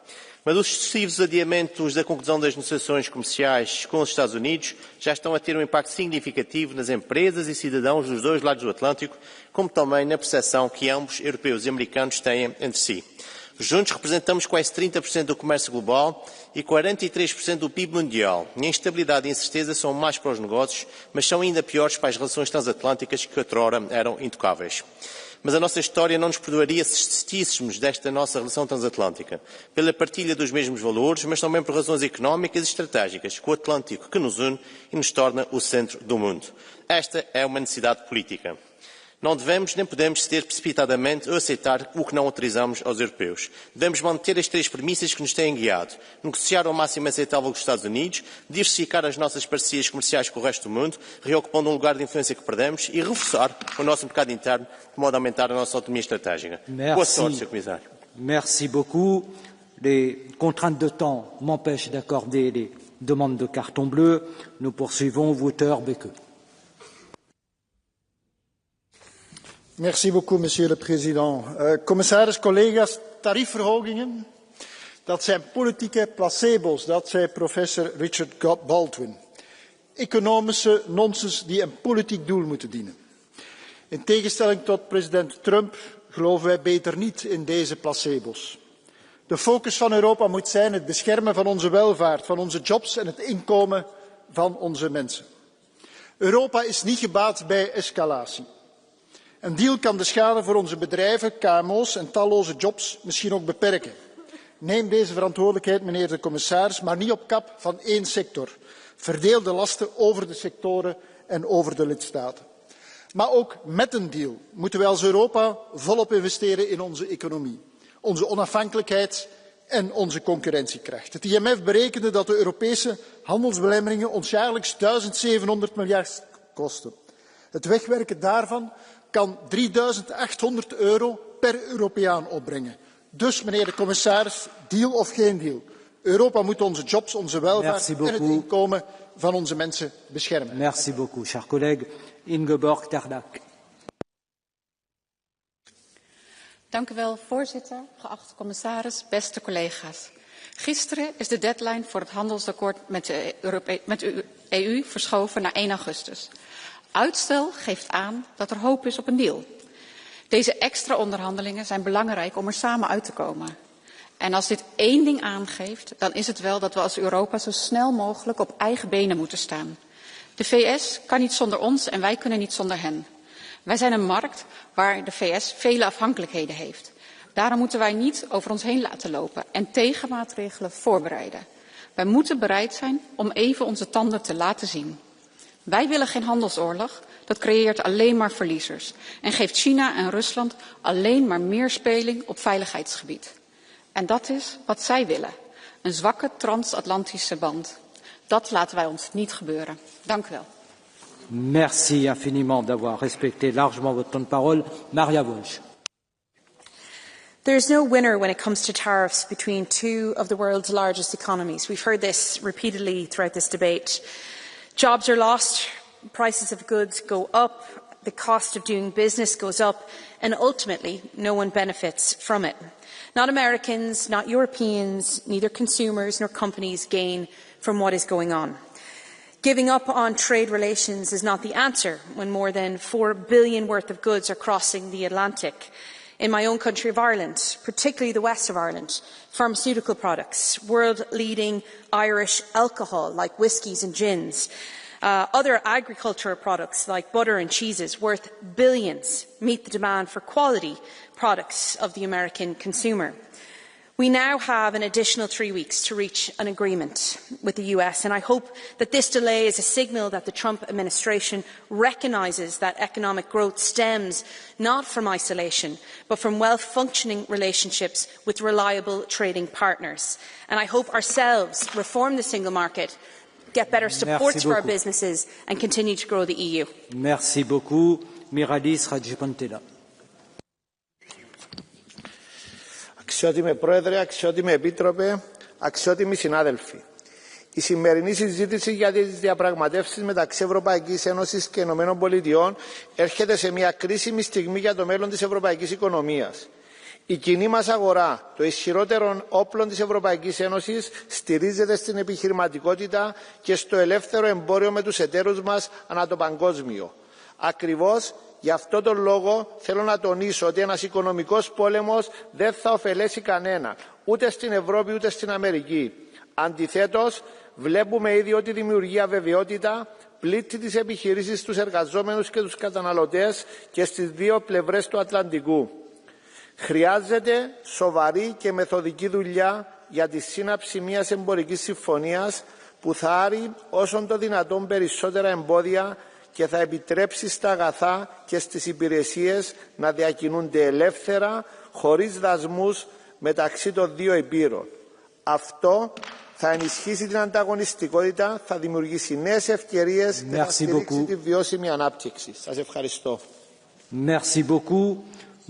Mas os sucessivos adiamentos da conclusão das negociações comerciais com os Estados Unidos já estão a ter um impacto significativo nas empresas e cidadãos dos dois lados do Atlântico, como também na percepção que ambos, europeus e americanos, têm entre si. Juntos representamos quase 30% do comércio global e 43% do PIB mundial. E a instabilidade e a incerteza são mais para os negócios, mas são ainda piores para as relações transatlânticas que outrora eram intocáveis. Mas a nossa história não nos perdoaria se desistíssemos desta nossa relação transatlântica, pela partilha dos mesmos valores, mas também por razões económicas e estratégicas, com o Atlântico que nos une e nos torna o centro do mundo. Esta é uma necessidade política. Não devemos nem podemos ceder precipitadamente ou aceitar o que não autorizamos aos europeus. Devemos manter as três premissas que nos têm guiado. Negociar ao máximo aceitável com os Estados Unidos, diversificar as nossas parcerias comerciais com o resto do mundo, reocupando um lugar de influência que perdemos e reforçar o nosso mercado interno, de modo a aumentar a nossa autonomia estratégica. Boa sorte, Sr. Comissário. Merci beaucoup. Les contraintes de temps m'empêchent d'accorder les demandes de carton bleu. Nous poursuivons. Wouter Beke. Merci beaucoup, Monsieur le Président. Commissaris, collega's, tariefverhogingen, dat zijn politieke placebo's, dat zei professor Richard Baldwin. Economische nonsens die een politiek doel moeten dienen. In tegenstelling tot president Trump geloven wij beter niet in deze placebo's. De focus van Europa moet zijn het beschermen van onze welvaart, van onze jobs en het inkomen van onze mensen. Europa is niet gebaat bij escalatie. Een deal kan de schade voor onze bedrijven, KMO's en talloze jobs misschien ook beperken. Neem deze verantwoordelijkheid, meneer de commissaris, maar niet op kap van één sector. Verdeel de lasten over de sectoren en over de lidstaten. Maar ook met een deal moeten wij als Europa volop investeren in onze economie, onze onafhankelijkheid en onze concurrentiekracht. Het IMF berekende dat de Europese handelsbelemmeringen ons jaarlijks 1700 miljard kosten. Het wegwerken daarvan kan €3.800 per Europeaan opbrengen. Dus, meneer de commissaris, deal of geen deal. Europa moet onze jobs, onze welvaart en het inkomen van onze mensen beschermen. Merci beaucoup, cher collègue. Ingeborg Terdak. Dank u wel, voorzitter, geachte commissaris, beste collega's. Gisteren is de deadline voor het handelsakkoord met de EU verschoven naar 1 augustus. Uitstel geeft aan dat er hoop is op een deal. Deze extra onderhandelingen zijn belangrijk om er samen uit te komen. En als dit één ding aangeeft, dan is het wel dat we als Europa zo snel mogelijk op eigen benen moeten staan. De VS kan niet zonder ons en wij kunnen niet zonder hen. Wij zijn een markt waar de VS vele afhankelijkheden heeft. Daarom moeten wij niet over ons heen laten lopen en tegenmaatregelen voorbereiden. Wij moeten bereid zijn om even onze tanden te laten zien. Wij willen geen handelsoorlog, dat creëert alleen maar verliezers en geeft China en Rusland alleen maar meer speling op veiligheidsgebied. En dat is wat zij willen, een zwakke transatlantische band. Dat laten wij ons niet gebeuren. Dank u wel. Merci infiniment d'avoir respecté largement votre temps de parole. Maria Walsh. There is no winner when it comes to tariffs between two of the world's largest economies. We've heard this repeatedly throughout this debate. Jobs are lost, prices of goods go up, the cost of doing business goes up, and ultimately no one benefits from it. Not Americans, not Europeans, neither consumers nor companies gain from what is going on. Giving up on trade relations is not the answer when more than 4 billion worth of goods are crossing the Atlantic. In my own country of Ireland, particularly the west of Ireland, pharmaceutical products, world-leading Irish alcohol like whiskies and gins, other agricultural products like butter and cheeses worth billions meet the demand for quality products of the American consumer. We now have an additional 3 weeks to reach an agreement with the US, and I hope that this delay is a signal that the Trump administration recognises that economic growth stems not from isolation, but from well-functioning relationships with reliable trading partners. And I hope ourselves reform the single market, get better support for our businesses and continue to grow the EU. Merci beaucoup. Miralis Rajapantela. Αξιότιμε Πρόεδρε, αξιότιμε Επίτροπε, αξιότιμοι συνάδελφοι. Η σημερινή συζήτηση για τις διαπραγματεύσεις μεταξύ Ευρωπαϊκής Ένωσης και Ηνωμένων Πολιτειών έρχεται σε μια κρίσιμη στιγμή για το μέλλον της ευρωπαϊκής οικονομίας. Η κοινή μας αγορά, το ισχυρότερο όπλο της Ευρωπαϊκής Ένωσης, στηρίζεται στην επιχειρηματικότητα και στο ελεύθερο εμπόριο με τους εταίρους μας ανά το παγκόσμιο. Ακριβώς γι' αυτό τον λόγο θέλω να τονίσω ότι ένας οικονομικός πόλεμος δεν θα ωφελέσει κανένα, ούτε στην Ευρώπη ούτε στην Αμερική. Αντιθέτως, βλέπουμε ήδη ότι δημιουργεί αβεβαιότητα, πλήττει τις επιχειρήσεις, τους εργαζόμενους και τους καταναλωτές και στις δύο πλευρές του Ατλαντικού. Χρειάζεται σοβαρή και μεθοδική δουλειά για τη σύναψη μιας εμπορικής συμφωνίας που θα άρει όσον το δυνατόν περισσότερα εμπόδια και θα επιτρέψει στα αγαθά και στις υπηρεσίες να διακινούνται ελεύθερα, χωρίς δασμούς μεταξύ των δύο υπήρων. Αυτό θα ενισχύσει την ανταγωνιστικότητα, θα δημιουργήσει νέες ευκαιρίες και θα στηρίξει τη βιώσιμη ανάπτυξη. Σας ευχαριστώ. Merci beaucoup.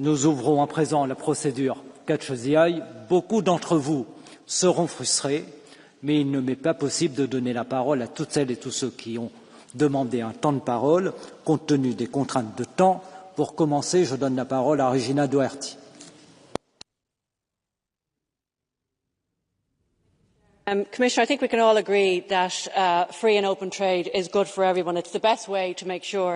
Nous ouvrons à présent la procédure catch the eye. Beaucoup d'entre vous seront frustrés, mais il ne m'est pas possible de donner la parole à toutes celles et tous ceux qui ont demandé un temps de parole, compte tenu des contraintes de temps. Pour commencer, je donne la parole à Regina Doherty. Commissioner, I think we can all agree that free and open trade is good for everyone. It's the best way to make sure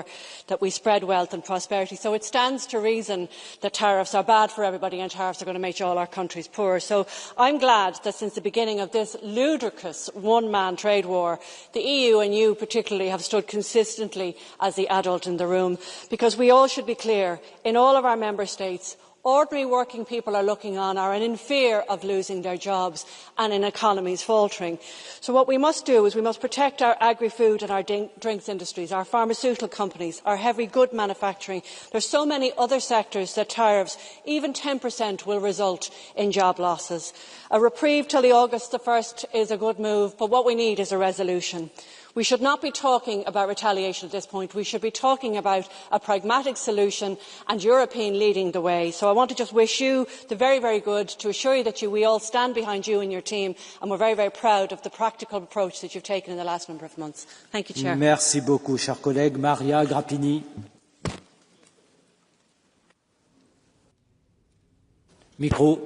that we spread wealth and prosperity. So it stands to reason that tariffs are bad for everybody and tariffs are going to make all our countries poor. So I'm glad that since the beginning of this ludicrous one-man trade war, the EU and you particularly have stood consistently as the adult in the room, because we all should be clear, in all of our member states, ordinary working people are looking on, are in fear of losing their jobs and in economies faltering. So what we must do is we must protect our agri-food and our drinks industries, our pharmaceutical companies, our heavy good manufacturing. There are so many other sectors that tariffs, even 10%, will result in job losses. A reprieve till August the 1st is a good move, but what we need is a resolution. We should not be talking about retaliation at this point. We should be talking about a pragmatic solution and European leading the way. So I want to just wish you the very, very good, to assure you that we all stand behind you and your team, and we're very, very proud of the practical approach that you've taken in the last number of months. Thank you, Chair. Merci beaucoup, cher collègue. Maria Grappini. Micro.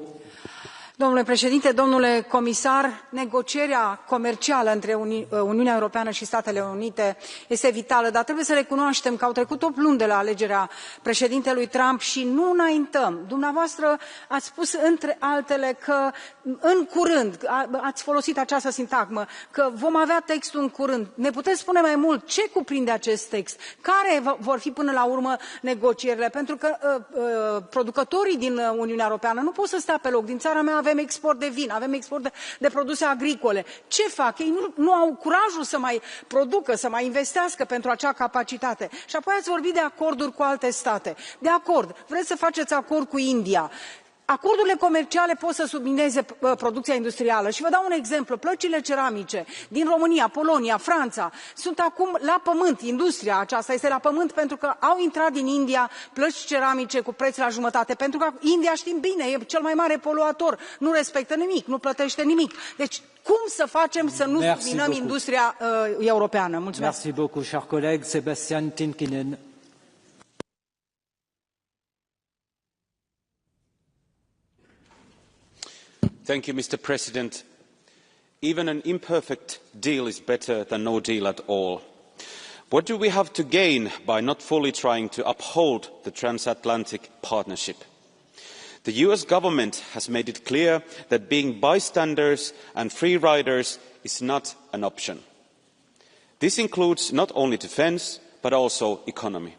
Domnule președinte, domnule comisar, negocierea comercială între Uniunea Europeană și Statele Unite este vitală, dar trebuie să recunoaștem că au trecut 8 luni de la alegerea președintelui Trump și nu înaintăm. Dumneavoastră ați spus, între altele, că în curând, ați folosit această sintagmă, că vom avea textul în curând. Ne puteți spune mai mult ce cuprinde acest text? Care vor fi până la urmă negocierile? Pentru că producătorii din Uniunea Europeană nu pot să stea pe loc. Din țara mea avem export de vin, avem export de produse agricole. Ce fac? Ei nu au curajul să mai producă, să mai investească pentru acea capacitate. Și apoi ați vorbit de acorduri cu alte state. De acord, vreți să faceți acord cu India. Acordurile comerciale pot să submineze producția industrială și vă dau un exemplu. Plăcile ceramice din România, Polonia, Franța sunt acum la pământ. Industria aceasta este la pământ pentru că au intrat din India plăci ceramice cu preț la jumătate. Pentru că India, știm bine, e cel mai mare poluator. Nu respectă nimic, nu plătește nimic. Deci cum să facem să nu subminăm industria europeană? Mulțumesc. Merci beaucoup, cher collègue. Sebastian Tinkinen. Mr. President. Even an imperfect deal is better than no deal at all. What do we have to gain by not fully trying to uphold the transatlantic partnership? The US government has made it clear that being bystanders and free riders is not an option. This includes not only defence, but also economy.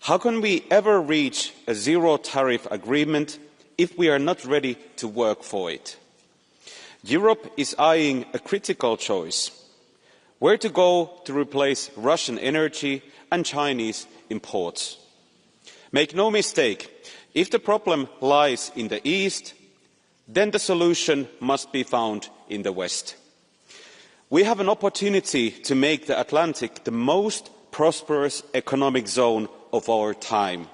How can we ever reach a zero-tariff agreement if we are not ready to work for it. Europe is eyeing a critical choice: where to go to replace Russian energy and Chinese imports. Make no mistake, if the problem lies in the East, then the solution must be found in the West. We have an opportunity to make the Atlantic the most prosperous economic zone of our time.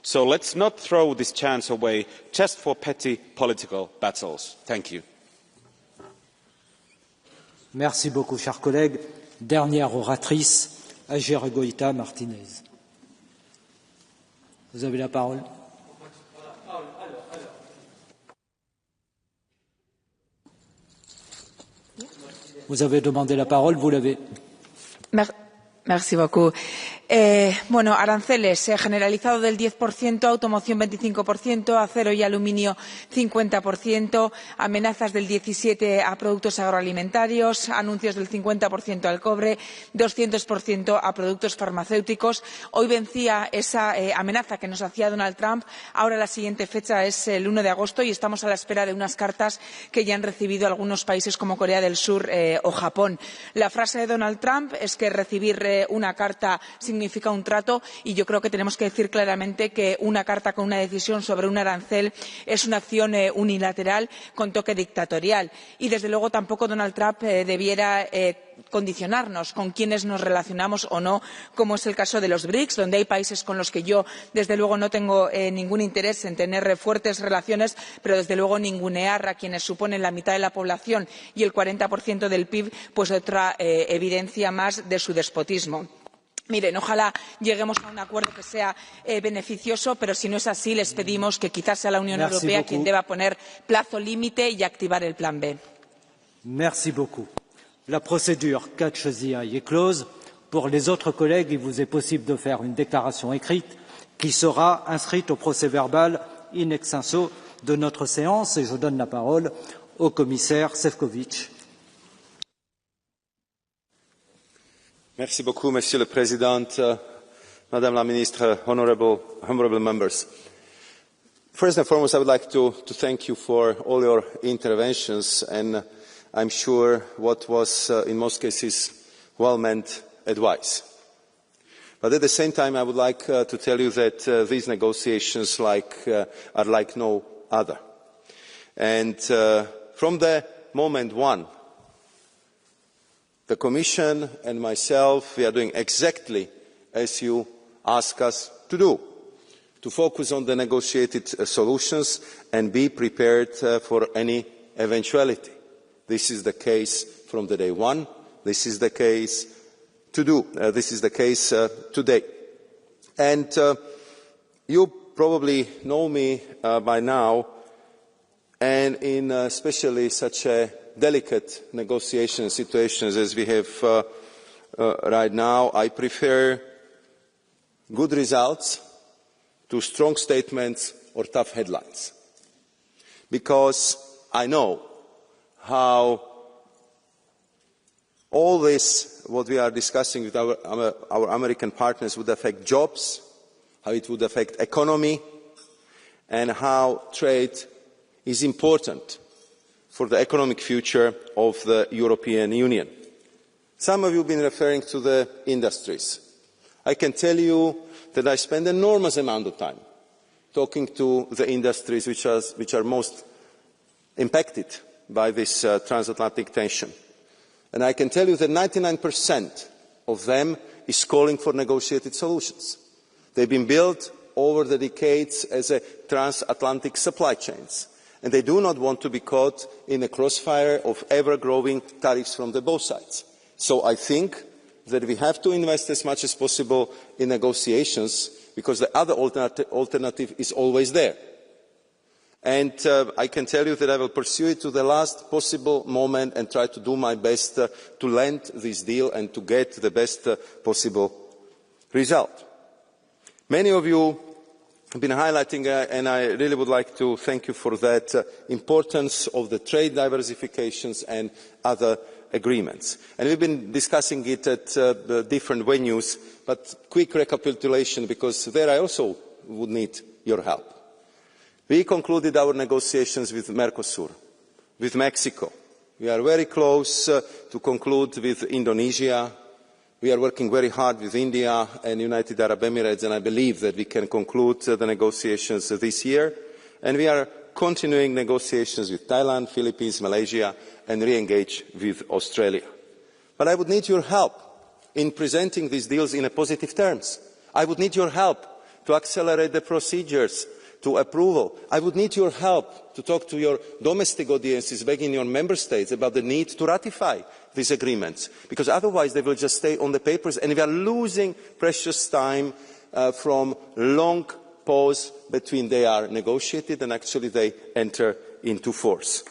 So let's not throw this chance away just for petty political battles. Thank you. Merci beaucoup, chers collègues. Dernière oratrice, Aguirre-Goïta Martinez. Vous avez la parole. Vous avez demandé la parole, vous l'avez. Merci beaucoup. Bueno, aranceles generalizado del 10%, automoción 25%, acero y aluminio 50%, amenazas del 17% a productos agroalimentarios, anuncios del 50% al cobre, 200% a productos farmacéuticos. Hoy vencía esa amenaza que nos hacía Donald Trump. Ahora la siguiente fecha es el 1 de agosto y estamos a la espera de unas cartas que ya han recibido algunos países como Corea del Sur o Japón. La frase de Donald Trump es que recibir una carta significa un trato, y yo creo que tenemos que decir claramente que una carta con una decisión sobre un arancel es una acción unilateral con toque dictatorial. Y desde luego tampoco Donald Trump debiera condicionarnos con quiénes nos relacionamos o no, como es el caso de los BRICS, donde hay países con los que yo desde luego no tengo ningún interés en tener fuertes relaciones, pero desde luego ningunear a quienes suponen la mitad de la población y el 40% del PIB, pues otra evidencia más de su despotismo. Miren, ojalá lleguemos a un acuerdo que sea beneficioso, pero si no es así, les pedimos que quizás sea la Unión Europea quien deba poner plazo límite y activar el plan B. Merci beaucoup. La procédure catch the eye est close. Pour les autres collègues, il vous est possible de faire une déclaration écrite qui sera inscrite au procès-verbal in extenso de notre séance. Et je donne la parole au commissaire Sefcovic. Merci beaucoup, Monsieur le Président, Madame la Ministre, honourable members. First and foremost, I would like to thank you for all your interventions, and I'm sure what was, in most cases, well-meant advice. But at the same time, I would like to tell you that these negotiations are like no other. And from the moment one, the Commission and myself, we are doing exactly as you ask us to do, to focus on the negotiated solutions and be prepared for any eventuality. This is the case from the day one. This is the case today. And you probably know me by now, and in especially such a delicate negotiation situations as we have right now, I prefer good results to strong statements or tough headlines, because I know how all this, what we are discussing with our American partners, would affect jobs, how it would affect economy, and how trade is important for the economic future of the European Union. Some of you have been referring to the industries. I can tell you that I spend an enormous amount of time talking to the industries which are most impacted by this transatlantic tension. And I can tell you that 99% of them is calling for negotiated solutions. They've been built over the decades as transatlantic supply chains, and they do not want to be caught in the crossfire of ever-growing tariffs from both sides. So I think that we have to invest as much as possible in negotiations, because the other alternative is always there. And I can tell you that I will pursue it to the last possible moment and try to do my best to land this deal and to get the best possible result. Many of you have been highlighting, and I really would like to thank you for that, importance of the trade diversifications and other agreements. And we've been discussing it at different venues, but quick recapitulation, because there I also would need your help. We concluded our negotiations with Mercosur, with Mexico. We are very close to conclude with Indonesia. We are working very hard with India and United Arab Emirates, and I believe that we can conclude the negotiations this year. And we are continuing negotiations with Thailand, Philippines, Malaysia, and re-engage with Australia. But I would need your help in presenting these deals in positive terms. I would need your help to accelerate the procedures to approval. I would need your help to talk to your domestic audiences back in your member states about the need to ratify these agreements, because otherwise they will just stay on the papers and we are losing precious time from long pause between they are negotiated and actually they enter into force.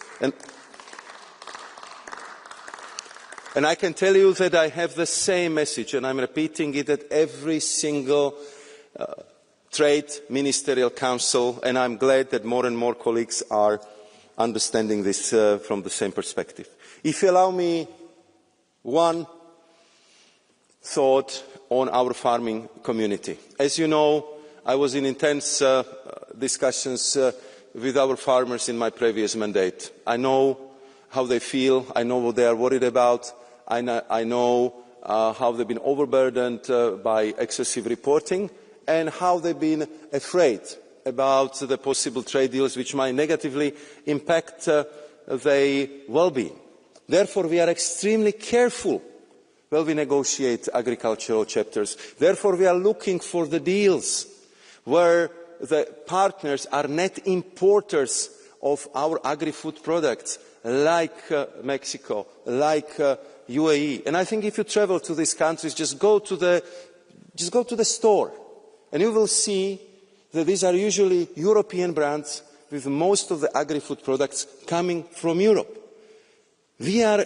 And I can tell you that I have the same message, and I'm repeating it at every single Trade Ministerial Council, and I'm glad that more and more colleagues are understanding this from the same perspective. If you allow me one thought on our farming community. As you know, I was in intense discussions with our farmers in my previous mandate. I know how they feel, I know what they are worried about, I know how they've been overburdened by excessive reporting, and how they've been afraid about the possible trade deals which might negatively impact their well-being. Therefore, we are extremely careful when we negotiate agricultural chapters. Therefore, we are looking for the deals where the partners are net importers of our agri-food products, like Mexico, like UAE. And I think if you travel to these countries, just go to the store, and you will see that these are usually European brands with most of the agri-food products coming from Europe. We are,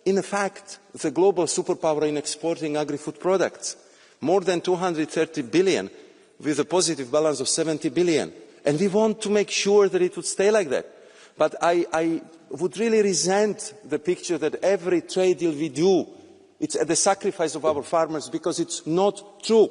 in fact, the global superpower in exporting agri-food products. More than 230 billion, with a positive balance of 70 billion. And we want to make sure that it would stay like that. But I would really resent the picture that every trade deal we do, it's at the sacrifice of our farmers, because it's not true.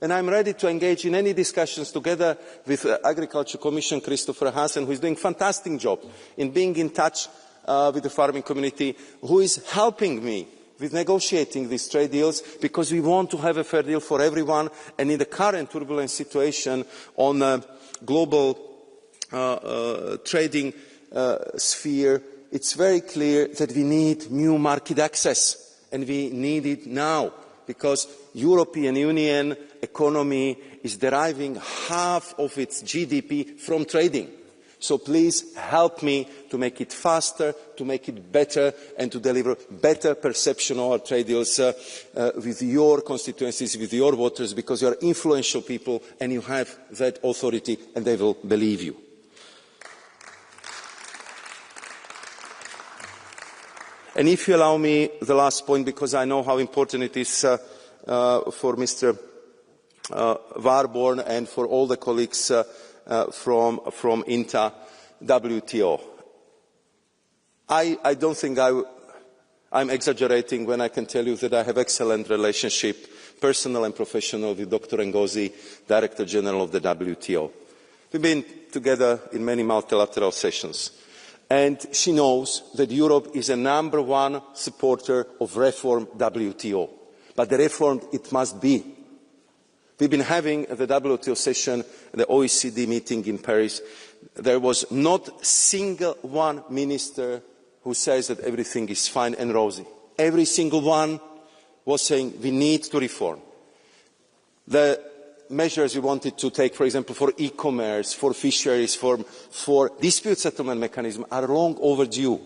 And I'm ready to engage in any discussions together with Agriculture Commissioner Christopher Hansen, who is doing a fantastic job in being in touch with the farming community, who is helping me with negotiating these trade deals, because we want to have a fair deal for everyone. And in the current turbulent situation on a global trading sphere, it's very clear that we need new market access, and we need it now, because European Union economy is deriving half of its GDP from trading. So please help me to make it faster, to make it better, and to deliver better perception of our trade deals with your constituencies, with your voters, because you are influential people and you have that authority and they will believe you. And if you allow me the last point, because I know how important it is for Mr. Warborn and for all the colleagues from INTA, WTO. I don't think I'm exaggerating when I can tell you that I have excellent relationship, personal and professional, with Dr. Ngozi, Director General of the WTO. We've been together in many multilateral sessions. And she knows that Europe is a #1 supporter of reform WTO. But the reform, it must be. We've been having the WTO session, the OECD meeting in Paris. There was not a single one minister who says that everything is fine and rosy. Every single one was saying we need to reform. The measures we wanted to take, for example, for e-commerce, for fisheries, for dispute settlement mechanism are long overdue.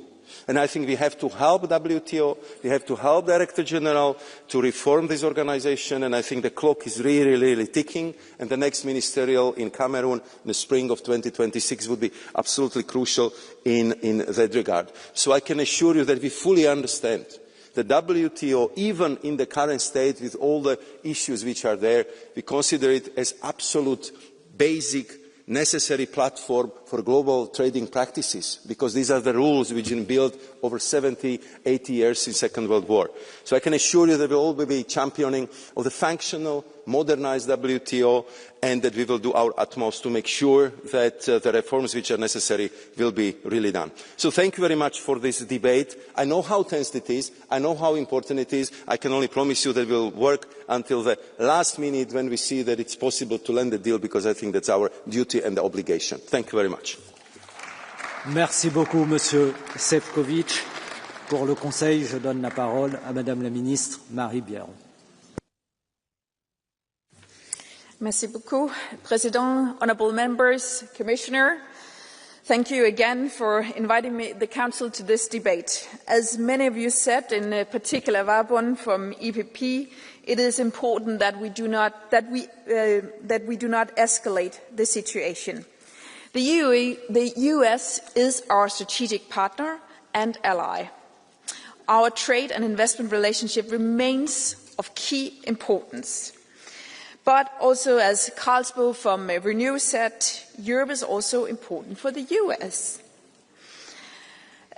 And I think we have to help WTO, we have to help Director General to reform this organisation, and I think the clock is really, really ticking, and the next ministerial in Cameroon in the spring of 2026 would be absolutely crucial in that regard. So I can assure you that we fully understand the WTO, even in the current state with all the issues which are there, we consider it as absolute basic necessary platform for global trading practices, because these are the rules which have been built over 70, 80 years since the Second World War. So I can assure you that we will all be championing of the functional modernize WTO, and that we will do our utmost to make sure that the reforms which are necessary will be really done. So thank you very much for this debate. I know how tense it is. I know how important it is. I can only promise you that we will work until the last minute when we see that it's possible to land a deal, because I think that's our duty and obligation. Thank you very much. Merci beaucoup, Monsieur Sefcovic. Pour le Conseil, je donne la parole à Madame la Ministre Marie Biron. Merci beaucoup, President, honourable members, Commissioner. Thank you again for inviting the Council to this debate. As many of you said, in particular Varbon from EPP, it is important that we do not escalate the situation. The US is our strategic partner and ally. Our trade and investment relationship remains of key importance. But also, as Carlsbo from Renew said, Europe is also important for the US.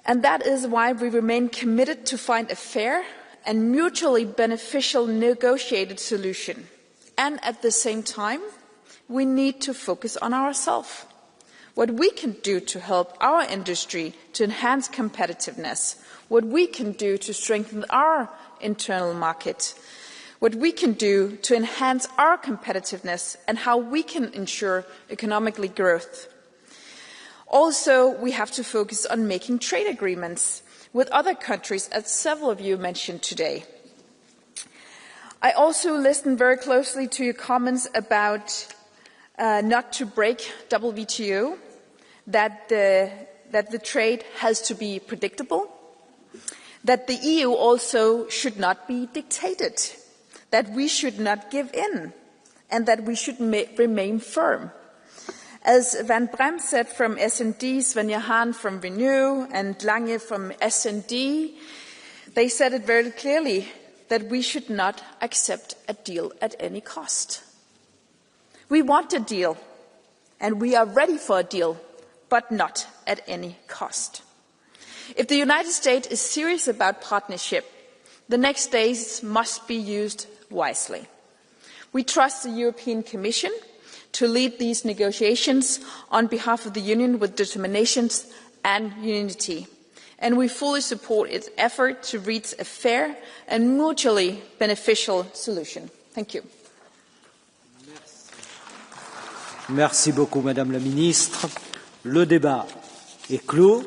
And that is why we remain committed to find a fair and mutually beneficial negotiated solution. And at the same time, we need to focus on ourselves. What we can do to help our industry to enhance competitiveness, what we can do to strengthen our internal market, what we can do to enhance our competitiveness, and how we can ensure economic growth. Also, we have to focus on making trade agreements with other countries, as several of you mentioned today. I also listened very closely to your comments about not to break WTO, that the trade has to be predictable, that the EU also should not be dictated, that we should not give in, and that we should remain firm. As Van Brem said from S&D, Svenja Hahn from Renew, and Lange from S&D, they said it very clearly that we should not accept a deal at any cost. We want a deal, and we are ready for a deal, but not at any cost. If the United States is serious about partnership, the next days must be used wisely. We trust the European Commission to lead these negotiations on behalf of the Union with determination and unity, and we fully support its effort to reach a fair and mutually beneficial solution. Thank you. Merci beaucoup, Madame la Ministre. Le débat est clos.